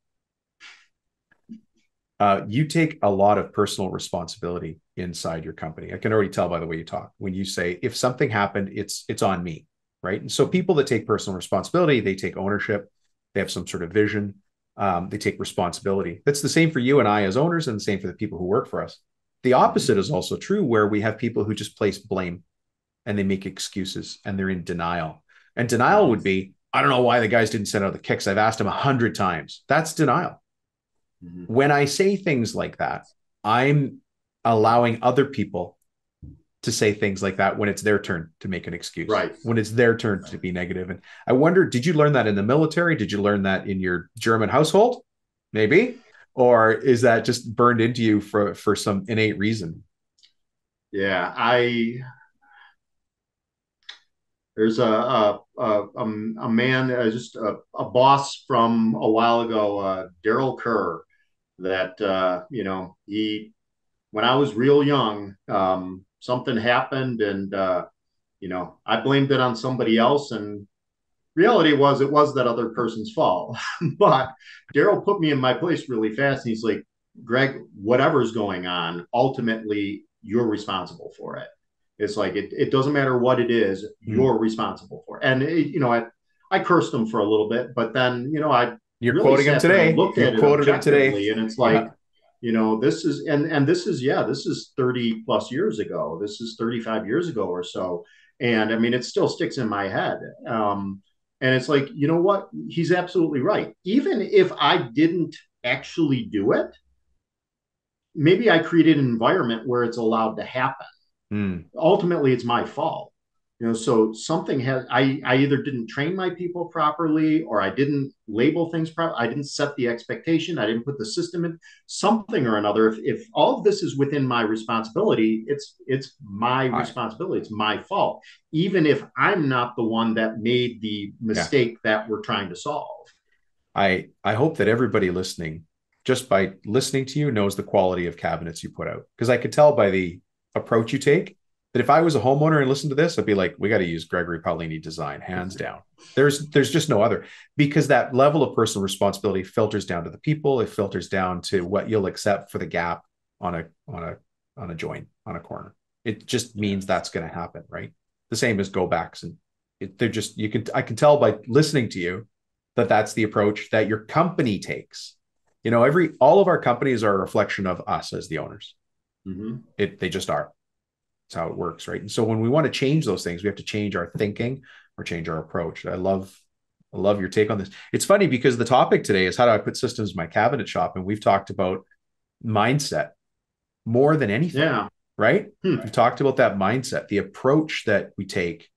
You take a lot of personal responsibility inside your company. I can already tell by the way you talk. When you say, if something happened, it's on me, right? And so people that take personal responsibility, they take ownership, they have some sort of vision, they take responsibility. That's the same for you and I as owners, and the same for the people who work for us. The opposite is also true, where we have people who just place blame and they make excuses and they're in denial. And denial would be, I don't know why the guys didn't send out the kicks. I've asked them 100 times. That's denial. When I say things like that, I'm allowing other people to say things like that when it's their turn to make an excuse, right? When it's their turn to be negative. And I wonder, did you learn that in the military? Did you learn that in your German household? Maybe. Or is that just burned into you for some innate reason? Yeah, there's a man, just a boss from a while ago, Daryl Kerr, that when I was real young, something happened, and I blamed it on somebody else, and reality was it was that other person's fault. But Daryl put me in my place really fast, and he's like, Greg, whatever's going on, ultimately you're responsible for it. It's like, it doesn't matter what it is, you're responsible for it. And I cursed him for a little bit, but then you're really quoting him today. Looked at it objectively, and it's like, this is this is 30 plus years ago. This is 35 years ago or so. And I mean, it still sticks in my head. And it's like, you know what? He's absolutely right. Even if I didn't actually do it, maybe I created an environment where it's allowed to happen. Ultimately, it's my fault. So something has, I either didn't train my people properly, or I didn't label things properly. I didn't set the expectation. I didn't put the system in, something or another. If all of this is within my responsibility, it's my I, responsibility. It's my fault, even if I'm not the one that made the yeah, mistake that we're trying to solve. I hope that everybody listening, just by listening to you, knows the quality of cabinets you put out. Because I could tell by the approach you take that if I was a homeowner and listened to this, I'd be like, we got to use Gregory Paolini Design, hands down. There's just no other, because that level of personal responsibility filters down to the people. It filters down to what you'll accept for the gap on a joint, on a corner. It just means that's going to happen, right? The same as go backs, and they're just, I can tell by listening to you that that's the approach that your company takes. All of our companies are a reflection of us as the owners. Mm-hmm. They just are. That's how it works, right? And so when we want to change those things, we have to change our thinking or change our approach. I love your take on this. It's funny because the topic today is how do I put systems in my cabinet shop, and we've talked about mindset more than anything, Yeah. right? We've talked about that mindset, the approach that we take.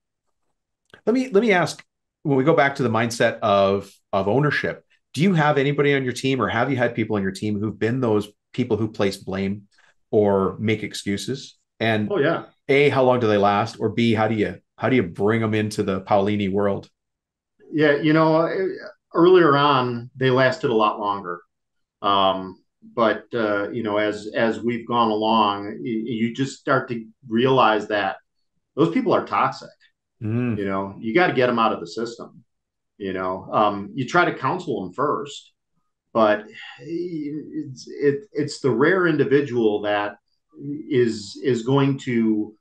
Let me ask, when we go back to the mindset of ownership, do you have anybody on your team, or have you had people on your team who've been those people who place blame or make excuses? And Oh yeah. A, how long do they last? Or B, how do you bring them into the Paolini world? Yeah. Earlier on, they lasted a lot longer. But as we've gone along, you just start to realize that those people are toxic. Mm, You got to get them out of the system. You try to counsel them first, but it's the rare individual that is going to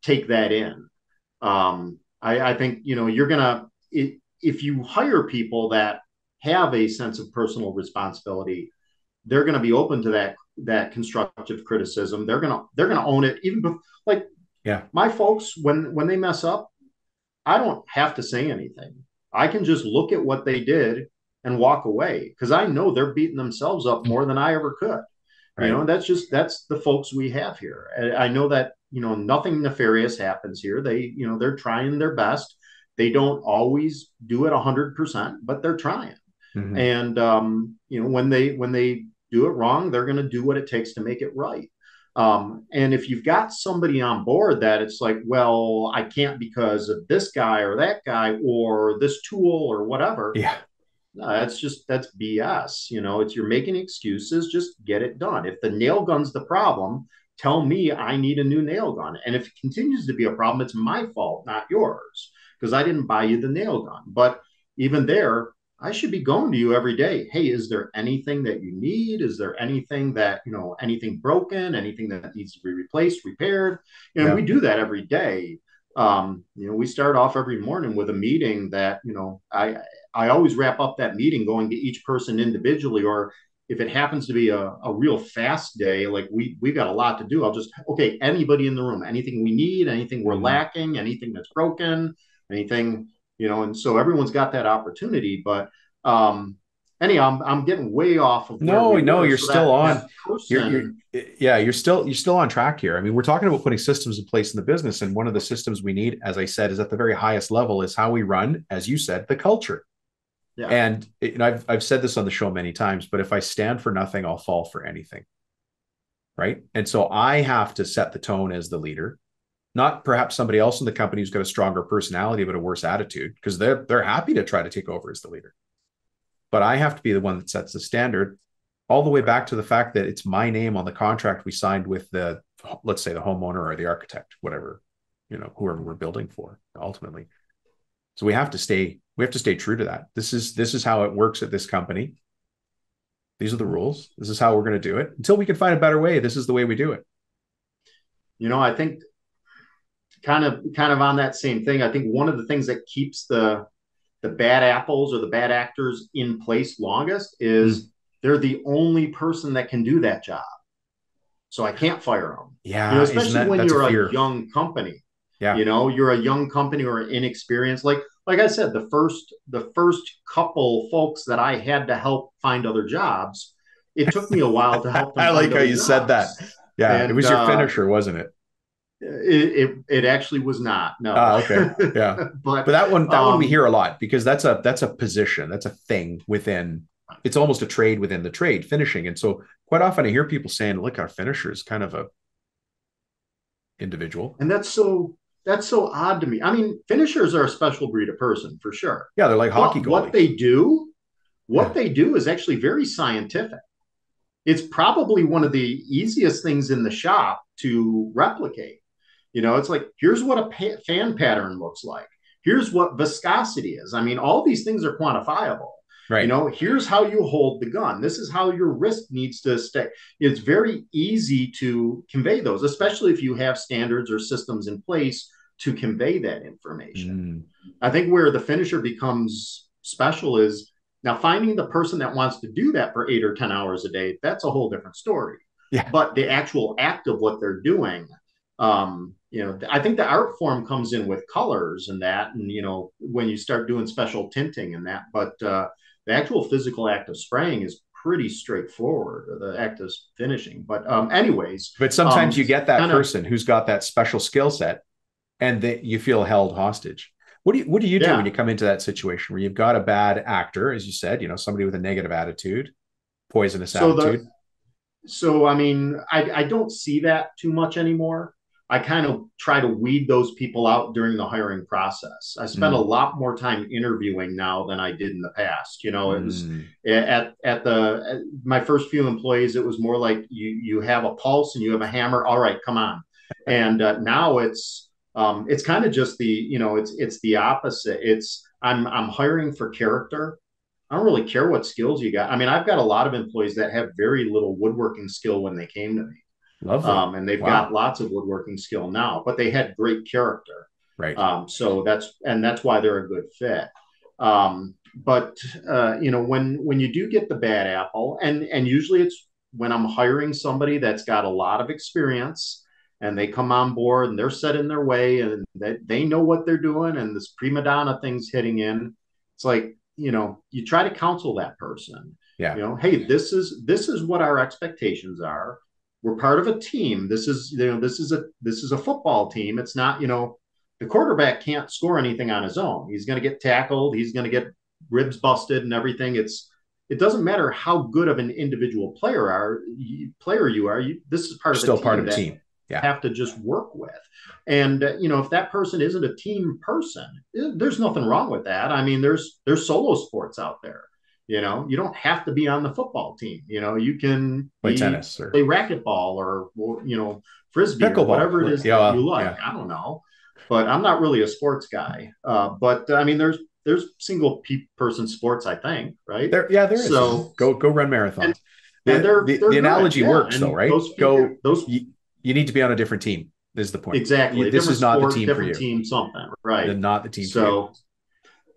take that in. I think you're gonna, if you hire people that have a sense of personal responsibility, they're going to be open to that constructive criticism. They're going to own it. Even like yeah, my folks, when they mess up, I don't have to say anything. I can just look at what they did and walk away, because I know they're beating themselves up more than I ever could. right. That's the folks we have here. I know that nothing nefarious happens here. They're trying their best. They don't always do it 100%, but they're trying. Mm-hmm. And when they do it wrong, they're going to do what it takes to make it right. And if you've got somebody on board that it's like, well, I can't because of this guy or that guy or this tool or whatever, Yeah, no, that's BS. It's, you're making excuses. Just get it done. If the nail gun's the problem, tell me I need a new nail gun. And if it continues to be a problem, it's my fault, not yours, because I didn't buy you the nail gun. But even there, I should be going to you every day. Hey, is there anything that you need? Is there anything that, anything broken, anything that needs to be replaced, repaired? And we yeah. do that every day. We start off every morning with a meeting that, I always wrap up that meeting going to each person individually, or if it happens to be a real fast day, like we've got a lot to do, I'll just, okay, anybody in the room, anything we need, anything we're Mm-hmm. lacking, anything that's broken, anything, and so everyone's got that opportunity. But anyhow, I'm getting way off of where No, we no, were. you're So still that on. You're person, yeah, you're still on track here. I mean, we're talking about putting systems in place in the business, and one of the systems we need, as I said, is at the very highest level, is how we run, as you said, the culture. yeah. And I've said this on the show many times, but if I stand for nothing, I'll fall for anything, right? And so I have to set the tone as the leader, not perhaps somebody else in the company who's got a stronger personality but a worse attitude, because they're happy to try to take over as the leader. But I have to be the one that sets the standard, all the way back to the fact that it's my name on the contract we signed with let's say the homeowner or the architect, whatever, whoever we're building for ultimately. So we have to stay true to that. This is how it works at this company. These are the rules. This is how we're going to do it. Until we can find a better way, this is the way we do it. I think kind of on that same thing, I think one of the things that keeps the bad apples or the bad actors in place longest Mm. is they're the only person that can do that job. So I can't fire them. Yeah, isn't Especially when that's a you're a fear? young company. Yeah, You're a young company or inexperienced. Like I said, the first couple folks that I had to help find other jobs, it took me a while to help them I like find how other you said that. jobs. Yeah, it And was your finisher, wasn't it? It actually was not. No. Ah, okay. Yeah. But But that one we hear a lot because that's a position, that's a thing within, it's almost a trade within the trade, finishing. And so quite often I hear people saying, look, our finisher is kind of a individual. and that's so odd to me. I mean, finishers are a special breed of person for sure. Yeah, they're like hockey But goalies. what they do is actually very scientific. It's probably one of the easiest things in the shop to replicate. It's like, here's what a fan pattern looks like. Here's what viscosity is. I mean, all these things are quantifiable. Right. Here's how you hold the gun. This is how your wrist needs to stay. It's very easy to convey those, especially if you have standards or systems in place to convey that information. Mm. I think where the finisher becomes special is now finding the person that wants to do that for 8 or 10 hours a day. That's a whole different story. Yeah. But the actual act of what they're doing, I think the art form comes in with colors and that, and when you start doing special tinting and that, but the actual physical act of spraying is pretty straightforward. The act of finishing, but anyways, But sometimes you get that kind of person who's got that special skill set and that you feel held hostage. What do you do when yeah. you come into that situation where you've got a bad actor, as you said, somebody with a negative attitude, poisonous So the attitude? So, I mean, I don't see that too much anymore. I kind of try to weed those people out during the hiring process. I spend a Mm. lot more time interviewing now than I did in the past. It was Mm. at my first few employees, it was more like you have a pulse and you have a hammer. All right, come on. And now it's kind of just it's the opposite. I'm hiring for character. I don't really care what skills you got. I mean, I've got a lot of employees that have very little woodworking skill when they came to me. Lovely. And they've got Wow. lots of woodworking skill now, but they had great character. Right. So that's why they're a good fit. But when you do get the bad apple, and usually it's when I'm hiring somebody that's got a lot of experience and they come on board and they're set in their way and they know what they're doing and this prima donna thing's hitting in. It's like, you try to counsel that person. Yeah. Hey, this is what our expectations are. We're part of a team. This is a football team. It's not, the quarterback can't score anything on his own. He's going to get tackled. He's going to get ribs busted and everything. It doesn't matter how good of an individual player you are. This is part You're of a still part team of a that team. Yeah. have to just work with. And if that person isn't a team person, there's nothing wrong with that. I mean, there's solo sports out there. You don't have to be on the football team. You can Play tennis or play racquetball or frisbee or whatever it pickleball. is that Yeah. you like. Yeah. I don't know, but I'm not really a sports guy. But I mean, there's single person sports, I think, right? There is. Yeah. So Go run and marathons. and The, they're the good, analogy yeah. works though, And right? those You need to be on a different team, is the point. exactly This different is not the sport, team for different you. team, something, right? Not the team for you. So,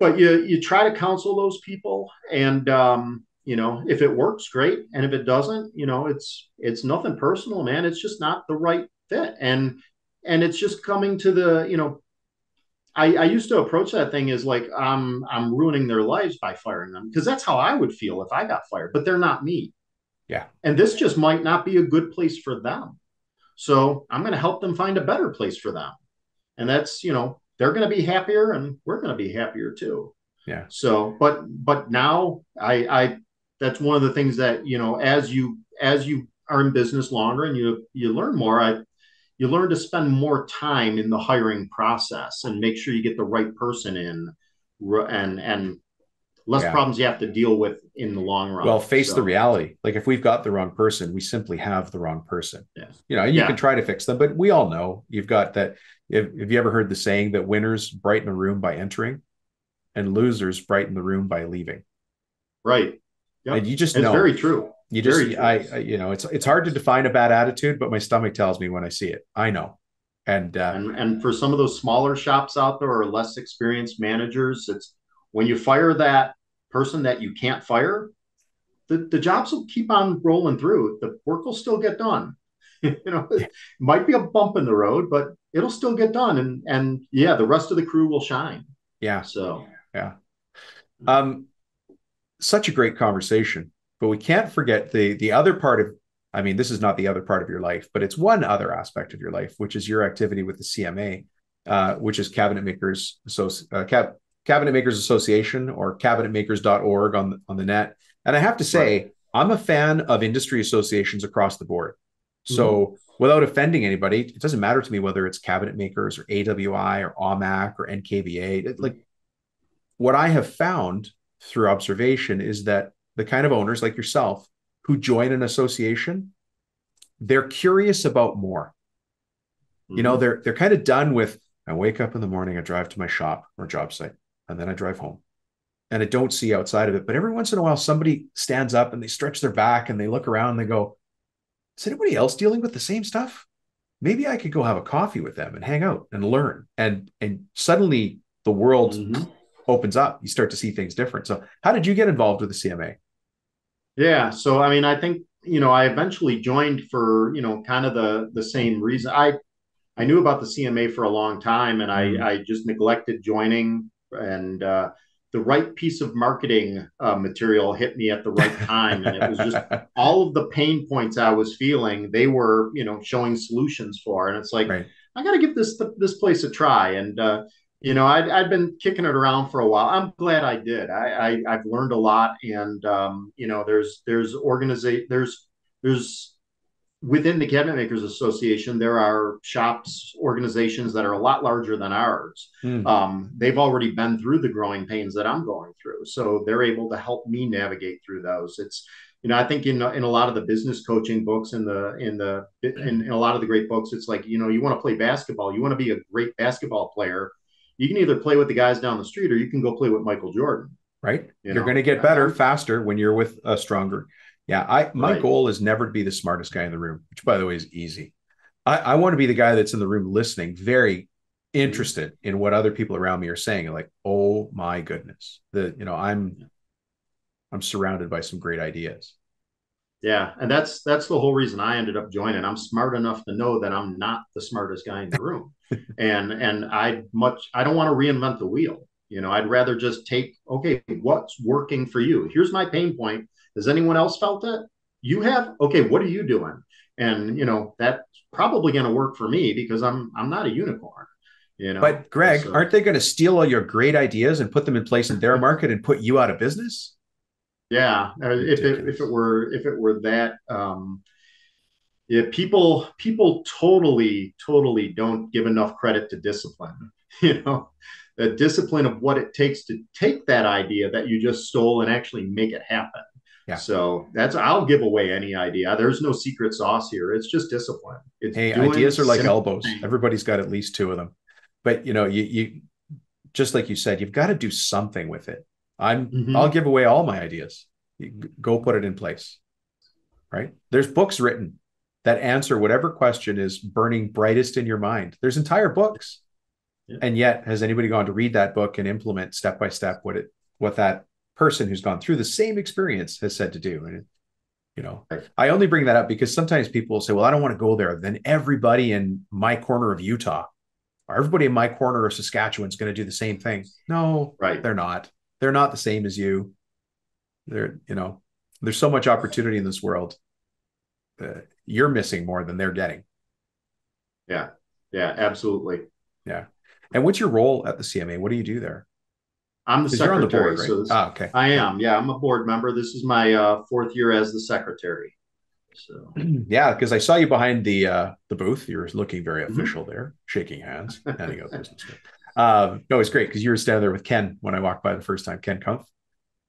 but you try to counsel those people, and if it works, great, and if it doesn't, it's nothing personal, man. It's just not the right fit, and it's just coming to the. I used to approach that thing as like I'm ruining their lives by firing them because that's how I would feel if I got fired, but they're not me, Yeah. and this just might not be a good place for them. So I'm going to help them find a better place for them. And that's, they're going to be happier and we're going to be happier too. Yeah. So, but now that's one of the things that, as you are in business longer and you learn more, you learn to spend more time in the hiring process and make sure you get the right person in and less Yeah. problems you have to deal with in the long run. Well, face the So, reality. Like if we've got the wrong person, we simply have the wrong person. yeah. And you can Yeah. try to fix them, but we all know you've got that. Have you ever heard the saying that winners brighten a room by entering and losers brighten the room by leaving? Right. And Yep. you just It's know, very true. you just, Very true. it's hard to define a bad attitude, but my stomach tells me when I see it, I know. And And for some of those smaller shops out there or less experienced managers, it's when you fire that person that you can't fire, the jobs will keep on rolling through. The work will still get done. It might be a bump in the road, but it'll still get done. And yeah, the rest of the crew will shine. yeah, So yeah. Um, Such a great conversation, but we can't forget the other part of I mean, this is not the other part of your life, but it's one other aspect of your life, which is your activity with the CMA, which is Cabinet Makers Association, or cabinetmakers.org on the net. And I have to Right. say, I'm a fan of industry associations across the board. Mm-hmm. So without offending anybody, it doesn't matter to me whether it's Cabinet Makers or AWI or AUMAC or NKBA. Like, what I have found through observation is that the kind of owners like yourself who join an association, they're curious about more. You know, Mm-hmm. they're kind of done with, I wake up in the morning, I drive to my shop or job site, and then I drive home. And I don't see outside of it. But every once in a while, somebody stands up and they stretch their back and they look around and they go, is anybody else dealing with the same stuff? Maybe I could go have a coffee with them and hang out and learn. And suddenly the world Mm-hmm. opens up. You start to see things different. So how did you get involved with the CMA? Yeah. So, I mean, I think, I eventually joined for, kind of the same reason. I knew about the CMA for a long time, and Mm, I just neglected joining. And the right piece of marketing material hit me at the right time, and it was just all of the pain points I was feeling. They were, showing solutions for, and it's like right. I got to give this place a try. And I'd been kicking it around for a while. I'm glad I did. I've learned a lot, and there's within the Cabinet Makers Association, there are shops, organizations that are a lot larger than ours. Mm, They've already been through the growing pains that I'm going through, so they're able to help me navigate through those. It's I think in a lot of the business coaching books, in a lot of the great books, it's like you want to play basketball, you want to be a great basketball player. You can either play with the guys down the street, or you can go play with Michael Jordan. right. You You're going to know, get better faster when you're with a stronger. Yeah. My right. goal is never to be the smartest guy in the room, which by the way is easy. I want to be the guy that's in the room listening, very Mm-hmm. interested in what other people around me are saying. Like, oh my goodness, I'm surrounded by some great ideas. Yeah, and that's the whole reason I ended up joining. I'm smart enough to know that I'm not the smartest guy in the room, and I don't want to reinvent the wheel. I'd rather just take, okay, what's working for you? Here's my pain point. Has anyone else felt it? You have? Okay, what are you doing? And that's probably going to work for me because I'm not a unicorn. But Greg, So aren't they going to steal all your great ideas and put them in place in their market and put you out of business? yeah, Ridiculous. if it were that, yeah, people totally don't give enough credit to discipline. You know, the discipline of what it takes to take that idea that you just stole and actually make it happen. Yeah. So I'll give away any idea. There's no secret sauce here. It's just discipline. It's Hey, doing ideas are like simple elbows. things. Everybody's got at least two of them. But you just like you said, you've got to do something with it. I'll Mm-hmm. give away all my ideas. You go put it in place, right? There's books written that answer whatever question is burning brightest in your mind. There's entire books. Yeah. And yet, has anybody gone to read that book and implement step by step what that person who's gone through the same experience has said to do? And Right. I only bring that up because sometimes people will say, well, I don't want to go there. Then everybody in my corner of Utah or everybody in my corner of Saskatchewan is going to do the same thing. No, Right. they're not. They're not the same as you. There's so much opportunity in this world. You're missing more than they're getting. Yeah. Yeah. Absolutely. Yeah. And what's your role at the CMA? What do you do there? I'm the Because you're on the secretary, board, right? so Ah, okay. I Yeah. am. Yeah, I'm a board member. This is my fourth year as the secretary. So. Yeah, because I saw you behind the booth. You were looking very Mhm. official there, shaking hands, handing out business. No, it's great because you were standing there with Ken when I walked by the first time, Ken Kumpf.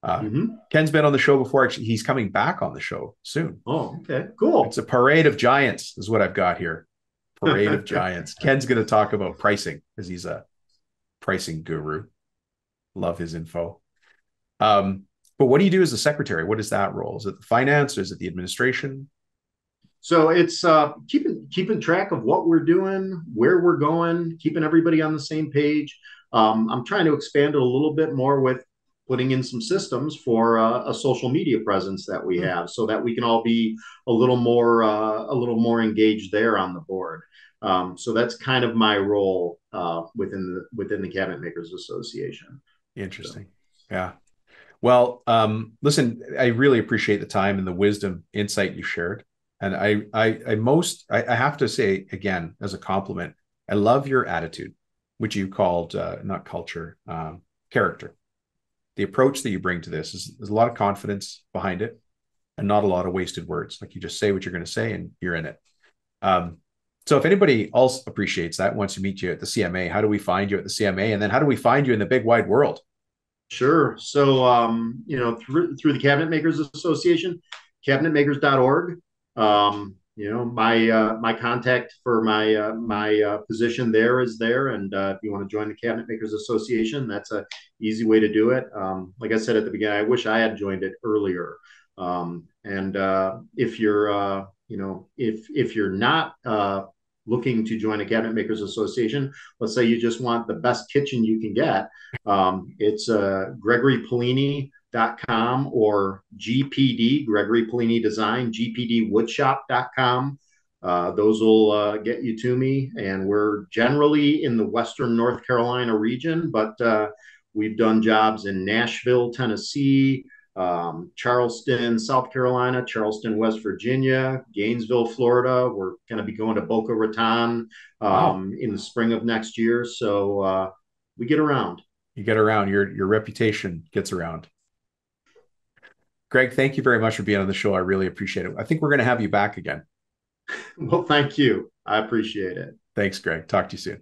Mhm. Ken's been on the show before. Actually, he's coming back on the show soon. Oh, okay, It's cool. a parade of giants, is what I've got here. Parade of giants. Ken's going to talk about pricing because he's a pricing guru. Love his info. Um, but what do you do as the secretary? What is that role? Is it the finance? Or is it the administration? So it's keeping track of what we're doing, where we're going, keeping everybody on the same page. I'm trying to expand it a little bit more with putting in some systems for a social media presence that we Hmm, have, so that we can all be a little more engaged there on the board. So that's kind of my role within the Cabinet Makers Association. So interesting. Yeah. Well, listen, I really appreciate the time and the wisdom, insight you shared. And I have to say again, as a compliment, I love your attitude, which you called not culture, character. The approach that you bring to this is there's a lot of confidence behind it and not a lot of wasted words. Like you just say what you're going to say and you're in it. Um, so if anybody else appreciates that, wants to meet you at the CMA, how do we find you at the CMA? And then how do we find you in the big wide world? Sure. So, through the Cabinet Makers Association, cabinetmakers.org. My contact for my position there is there, and if you want to join the Cabinet Makers Association, that's a easy way to do it. Like I said at the beginning, I wish I had joined it earlier. And if you're if you're not looking to join a Cabinet Makers Association, let's say you just want the best kitchen you can get, it's Gregory Paolini.com or GPD, Gregory Paolini Design, GPDwoodshop.com. Those will get you to me. And we're generally in the Western North Carolina region, but we've done jobs in Nashville, Tennessee, Charleston, South Carolina, Charleston, West Virginia, Gainesville, Florida. We're going to be going to Boca Raton Wow. in the spring of next year. So we get around. You get around, your reputation gets around. Greg, thank you very much for being on the show. I really appreciate it. I think we're going to have you back again. Well, thank you. I appreciate it. Thanks, Greg. Talk to you soon.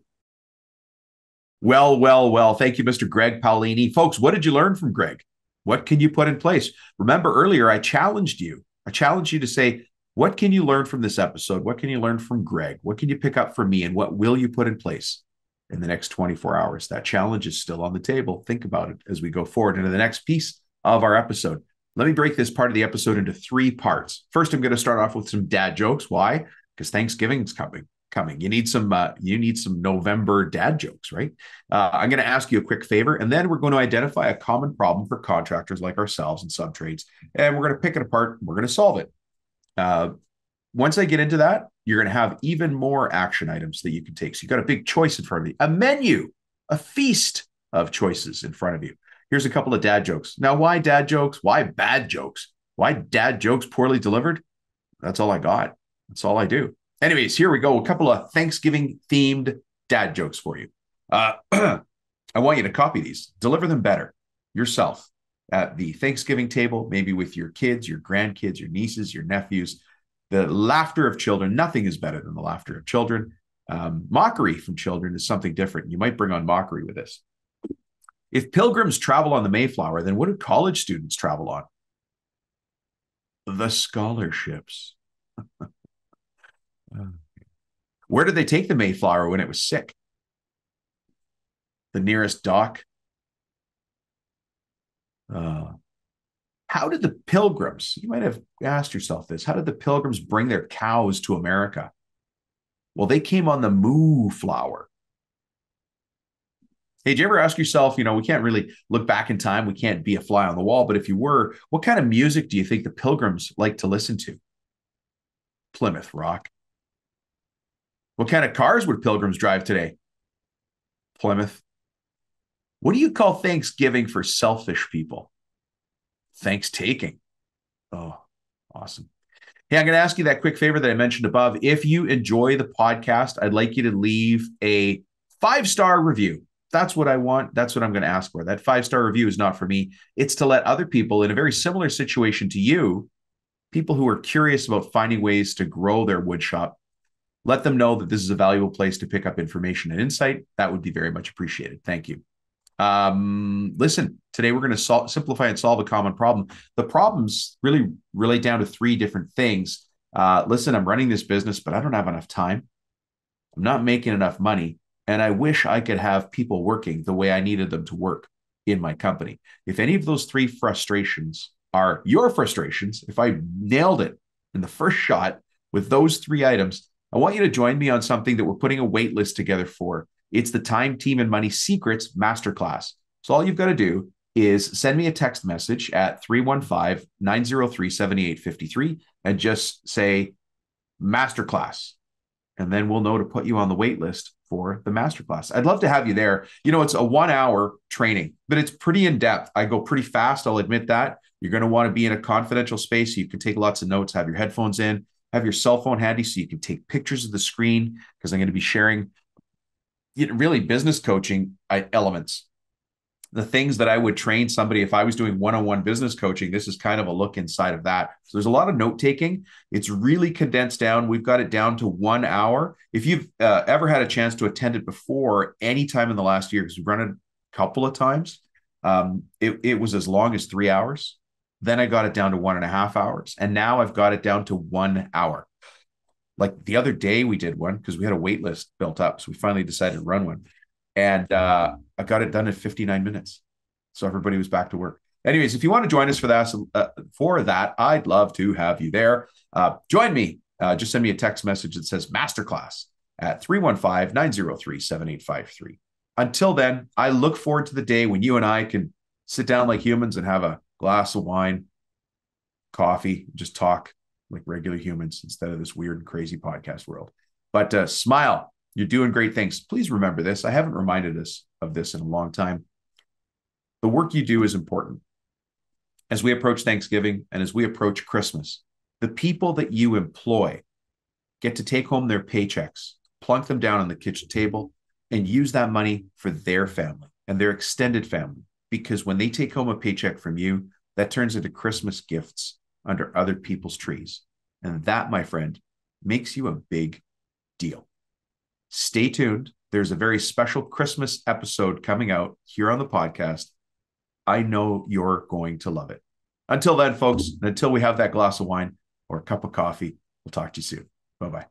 Well. Thank you, Mr. Greg Paolini. Folks, what did you learn from Greg? What can you put in place? Remember earlier, I challenged you. I challenged you to say, what can you learn from this episode? What can you learn from Greg? What can you pick up from me? And what will you put in place in the next 24 hours? That challenge is still on the table. Think about it as we go forward into the next piece of our episode. Let me break this part of the episode into 3 parts. First, I'm going to start off with some dad jokes. Why? Because Thanksgiving's coming. You need some November dad jokes, right? I'm going to ask you a quick favor, and then we're going to identify a common problem for contractors like ourselves and subtrades, and we're going to pick it apart. And we're going to solve it. Once I get into that, you're going to have even more action items that you can take. So you got a big choice in front of you, a menu, a feast of choices in front of you. Here's a couple of dad jokes. Now, why dad jokes? Why bad jokes? Why dad jokes poorly delivered? That's all I got. That's all I do. Anyways, here we go. A couple of Thanksgiving themed dad jokes for you. I want you to copy these, deliver them better yourself at the Thanksgiving table, maybe with your kids, your grandkids, your nieces, your nephews. The laughter of children, nothing is better than the laughter of children. Mockery from children is something different. You might bring on mockery with this. If pilgrims travel on the Mayflower, then what do college students travel on? The scholarships. Where did they take the Mayflower when it was sick? The nearest dock. How did the pilgrims, you might have asked yourself this, how did the pilgrims bring their cows to America? Well, they came on the moo flower. Hey, did you ever ask yourself, we can't really look back in time. We can't be a fly on the wall. But if you were, what kind of music do you think the pilgrims like to listen to? Plymouth Rock. What kind of cars would pilgrims drive today? Plymouth. What do you call Thanksgiving for selfish people? Thanks-taking. Oh, awesome. Hey, I'm going to ask you that quick favor that I mentioned above. If you enjoy the podcast, I'd like you to leave a 5-star review. That's what I want. That's what I'm going to ask for. That 5-star review is not for me. It's to let other people in a very similar situation to you, people who are curious about finding ways to grow their wood shop, let them know that this is a valuable place to pick up information and insight. That would be very much appreciated. Thank you. Listen, today we're going to simplify and solve a common problem. The problems really relate down to 3 different things. Listen, I'm running this business, but I don't have enough time. I'm not making enough money. And I wish I could have people working the way I needed them to work in my company. If any of those 3 frustrations are your frustrations, if I nailed it in the first shot with those 3 items, I want you to join me on something that we're putting a wait list together for. It's the Time, Team, and Money Secrets Masterclass. So all you've got to do is send me a text message at 315-903-7853 and just say Masterclass. And then we'll know to put you on the wait list for the masterclass. I'd love to have you there. It's a 1-hour training, but it's pretty in-depth. I go pretty fast. I'll admit that. You're going to want to be in a confidential space so you can take lots of notes, have your headphones in. Have your cell phone handy so you can take pictures of the screen, because I'm going to be sharing really business coaching elements. The things that I would train somebody if I was doing one-on-one business coaching. This is kind of a look inside of that. So there's a lot of note taking. It's really condensed down. We've got it down to 1 hour. If you've ever had a chance to attend it before, anytime in the last year, because we've run it a couple of times, it was as long as 3 hours. Then I got it down to 1.5 hours. And now I've got it down to 1 hour. Like the other day we did one because we had a wait list built up. So we finally decided to run one. And I got it done in 59 minutes. So everybody was back to work. Anyways, if you want to join us for that, I'd love to have you there. Join me. Just send me a text message that says Masterclass at 315-903-7853. Until then, I look forward to the day when you and I can sit down like humans and have a glass of wine, coffee, just talk like regular humans instead of this weird and crazy podcast world. But smile. You're doing great things. Please remember this. I haven't reminded us of this in a long time. The work you do is important. As we approach Thanksgiving and as we approach Christmas, the people that you employ get to take home their paychecks, plunk them down on the kitchen table, and use that money for their family and their extended family. Because when they take home a paycheck from you, that turns into Christmas gifts under other people's trees. And that, my friend, makes you a big deal. Stay tuned. There's a very special Christmas episode coming out here on the podcast. I know you're going to love it. Until then, folks, until we have that glass of wine or a cup of coffee, we'll talk to you soon. Bye-bye.